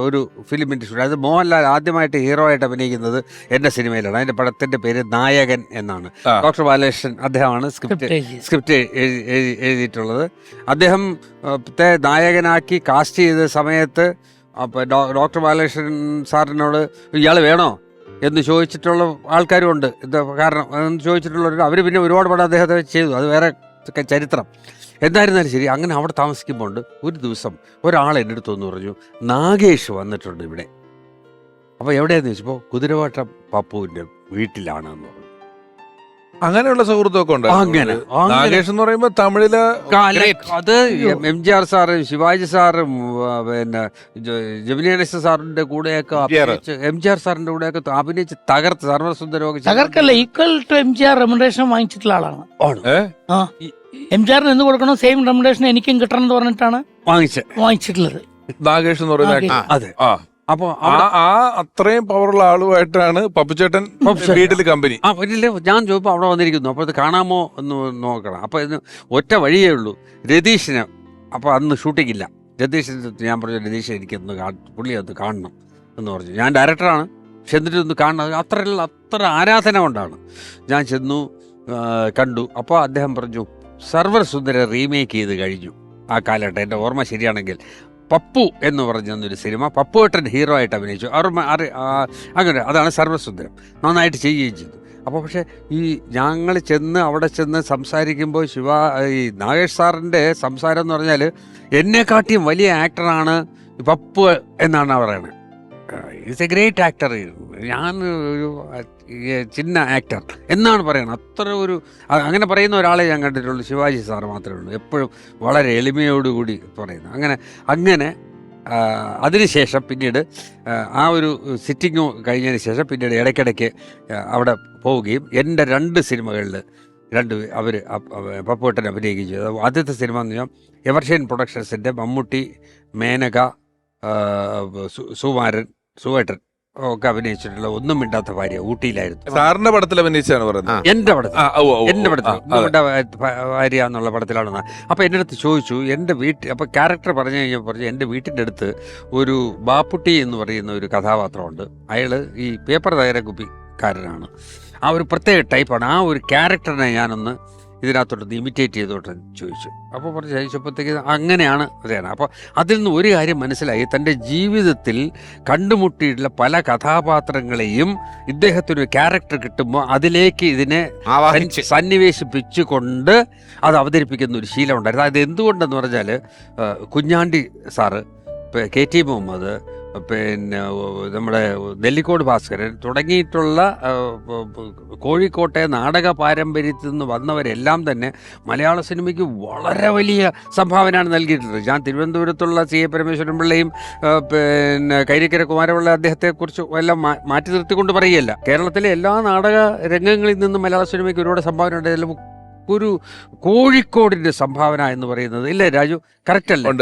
ഒരു ഫിലിമിൻ്റെ ഷൂട്ട്, അത് മോഹൻലാൽ ആദ്യമായിട്ട് ഹീറോ ആയിട്ട് അഭിനയിക്കുന്നത് എൻ്റെ സിനിമയിലാണ്. അതിൻ്റെ പടത്തിൻ്റെ പേര് നായകൻ എന്നാണ്. ഡോക്ടർ ബാലകൃഷ്ണൻ അദ്ദേഹമാണ് സ്ക്രിപ്റ്റ് എഴുതിയിട്ടുള്ളത്. അദ്ദേഹം നായകനാക്കി കാസ്റ്റ് ചെയ്ത സമയത്ത് ഡോക്ടർ ബാലകൃഷ്ണൻ സാറിനോട് ഇയാൾ വേണോ എന്ന് ചോദിച്ചിട്ടുള്ള ആൾക്കാരും ഉണ്ട്. കാരണം എന്ന് ചോദിച്ചിട്ടുള്ളവർ അവർ പിന്നെ ഒരുപാട് പടം അദ്ദേഹത്തെ ചെയ്തു, അത് വേറെ ചരിത്രം. എന്തായിരുന്നാലും ശരി, അങ്ങനെ അവിടെ താമസിക്കുമ്പോൾ ഒരു ദിവസം ഒരാൾ എൻ്റെ അടുത്തൊന്ന് പറഞ്ഞു, നാഗേഷ് വന്നിട്ടുണ്ട് ഇവിടെ. അപ്പോൾ എവിടെയാന്ന് ചോദിച്ചപ്പോൾ കുതിരവട്ടം പപ്പുവിൻ്റെ വീട്ടിലാണെന്ന് പറഞ്ഞു. അങ്ങനെയുള്ള സൗഹൃദമൊക്കെ ഉണ്ട്. അങ്ങനെ നാഗേഷ് എന്ന് പറയുമ്പോൾ തമിഴില് അത് MGR സാറ്, ശിവാജി സാറും, പിന്നെ ജമിനി ഗണേശൻ സാറിന്റെ കൂടെയൊക്കെ MGR സാറിന്റെ കൂടെയൊക്കെ അഭിനയിച്ച് തകർത്ത് സർവ്വസുന്ദരമൊക്കെ. തകർക്കല്ല, ഈക്വൽ ടു MGR റെമുനറേഷൻ വാങ്ങിച്ചിട്ടുള്ള ആളാണ്. MGR എന്ന് കൊടുക്കണം, സെയിം റെമുനറേഷൻ എനിക്കും കിട്ടണം എന്ന് പറഞ്ഞിട്ടാണ് വാങ്ങിച്ചിട്ടുള്ളത് നാഗേഷ് എന്ന് പറയുന്ന. അതെ. അപ്പൊ അത്രയും പവറുള്ള ആളുമായിട്ടാണ് പപ്പുചേട്ടൻ വീട്ടിൽ കമ്പനി. ഞാൻ ചോദിപ്പോ അവിടെ വന്നിരിക്കുന്നു. അപ്പൊ ഇത് കാണാമോ എന്ന് നോക്കണം. അപ്പൊ ഇതിന് ഒറ്റ വഴിയേ ഉള്ളൂ, രതീഷിന്. അപ്പൊ അന്ന് ഷൂട്ടിംഗ് ഇല്ല. രതീഷിന് ഞാൻ പറഞ്ഞു, രതീഷ് എനിക്കൊന്ന് പുള്ളി ഒന്ന് കാണണം എന്ന് പറഞ്ഞു. ഞാൻ ഡയറക്ടറാണ്, പക്ഷെ എന്നിട്ടൊന്ന് കാണണം. അത്ര ആരാധന കൊണ്ടാണ് ഞാൻ ചെന്നു, കണ്ടു. അപ്പോൾ അദ്ദേഹം പറഞ്ഞു, സർവർ സുന്ദര റീമേക്ക് ചെയ്ത് കഴിഞ്ഞു ആ കാലഘട്ടം. എൻ്റെ ഓർമ്മ ശരിയാണെങ്കിൽ പപ്പു എന്ന് പറഞ്ഞൊരു സിനിമ പപ്പുവേട്ടൻ ഹീറോ ആയിട്ട് അഭിനയിച്ചു. അങ്ങനെ അതാണ് സർവ്വസുന്ദരം. നന്നായിട്ട് ചെയ്യുകയും ചെയ്തു. അപ്പോൾ പക്ഷേ ഞങ്ങൾ അവിടെ ചെന്ന് സംസാരിക്കുമ്പോൾ ഈ നാഗേഷ് സാറിൻ്റെ സംസാരം എന്ന് പറഞ്ഞാൽ എന്നെക്കാട്ടിയും വലിയ ആക്ടറാണ് പപ്പു എന്നാണ് പറയണത്. ഈസ് എ ഗ്രേറ്റ് ആക്ടർ, ഞാൻ ഒരു ചിന്ന ആക്ടർ എന്നാണ് പറയുന്നത്. അത്ര അങ്ങനെ പറയുന്ന ഒരാളെ ഞാൻ കണ്ടിട്ടുള്ളൂ, ശിവാജി സാർ മാത്രമേ ഉള്ളൂ. എപ്പോഴും വളരെ എളിമയോടുകൂടി പറയുന്നത്. അങ്ങനെ അതിനുശേഷം പിന്നീട് ആ ഒരു സിറ്റിംഗ് കഴിഞ്ഞതിന് ശേഷം പിന്നീട് ഇടയ്ക്കിടയ്ക്ക് അവിടെ പോവുകയും എൻ്റെ 2 സിനിമകളിൽ അവർ പപ്പുവേട്ടൻ അഭിനയിക്കുകയും ചെയ്തു. ആദ്യത്തെ സിനിമ എന്ന് പറഞ്ഞാൽ എവർഷൈൻ പ്രൊഡക്ഷൻസിൻ്റെ മമ്മൂട്ടി, മേനക, സുവേട്ടൻ ഒക്കെ അഭിനയിച്ചിട്ടുള്ള ഒന്നും മിണ്ടാത്ത ഭാര്യ, ഊട്ടിയിലായിരുന്നു. സാറിന്റെ പടത്തിൽ അഭിനയിച്ചാണ് പറയുന്നത്? എൻ്റെ പടത്തിൽ ഭാര്യ എന്നുള്ള പടത്തിലാണ്. അപ്പോൾ എൻ്റെ അടുത്ത് ചോദിച്ചു, എൻ്റെ അപ്പോൾ ക്യാരക്ടർ പറഞ്ഞു കഴിഞ്ഞപ്പോൾ എൻ്റെ വീട്ടിൻ്റെ അടുത്ത് ഒരു ബാപ്പുട്ടി എന്ന് പറയുന്ന ഒരു കഥാപാത്രമുണ്ട്. അയാൾ ഈ പേപ്പർ തയ്യാറക്കുപ്പിക്കാരനാണ്. ആ ഒരു പ്രത്യേക ടൈപ്പാണ്. ആ ഒരു ക്യാരക്ടറിനെ ഞാനൊന്ന് ഇതിനകത്തോട്ട് ഇമിറ്റേറ്റ് ചെയ്തോട്ട് ചോദിച്ചു. അപ്പോൾ പറഞ്ഞ് ചോദിച്ചപ്പോഴത്തേക്ക് അങ്ങനെയാണ് അതാണ്. അപ്പോൾ അതിൽ നിന്ന് ഒരു കാര്യം മനസ്സിലായി, തൻ്റെ ജീവിതത്തിൽ കണ്ടുമുട്ടിയിട്ടുള്ള പല കഥാപാത്രങ്ങളെയും ഇദ്ദേഹത്തിനൊരു ക്യാരക്ടർ കിട്ടുമ്പോൾ അതിലേക്ക് ഇതിനെ സന്നിവേശിപ്പിച്ചുകൊണ്ട് അത് അവതരിപ്പിക്കുന്ന ഒരു ശീലം ഉണ്ടായിരുന്നു. അത് എന്തുകൊണ്ടെന്ന് പറഞ്ഞാൽ കുഞ്ഞാണ്ടി സാറ്, KT മുഹമ്മദ്, പിന്നെ നമ്മുടെ നെല്ലിക്കോട് ഭാസ്കരൻ തുടങ്ങിയിട്ടുള്ള കോഴിക്കോട്ടെ നാടക പാരമ്പര്യത്തിൽ നിന്ന് വന്നവരെല്ലാം തന്നെ മലയാള സിനിമയ്ക്ക് വളരെ വലിയ സംഭാവനയാണ് നൽകിയിട്ടുള്ളത്. ഞാൻ തിരുവനന്തപുരത്തുള്ള CA പരമേശ്വരൻ പിള്ളയും പിന്നെ കൈരിക്കര കുമാരപിള്ള അദ്ദേഹത്തെക്കുറിച്ച് എല്ലാം മാറ്റി നിർത്തിക്കൊണ്ട് പറയുകയല്ല. കേരളത്തിലെ എല്ലാ നാടക രംഗങ്ങളിൽ നിന്നും മലയാള സിനിമയ്ക്ക് ഒരുപാട് സംഭാവന ഉണ്ട്. ഒരു കോഴിക്കോടിന്റെ സംഭാവന എന്ന് പറയുന്നത് ഇല്ലേ രാജു? കറക്റ്റ് അല്ലേ? ഉണ്ട്.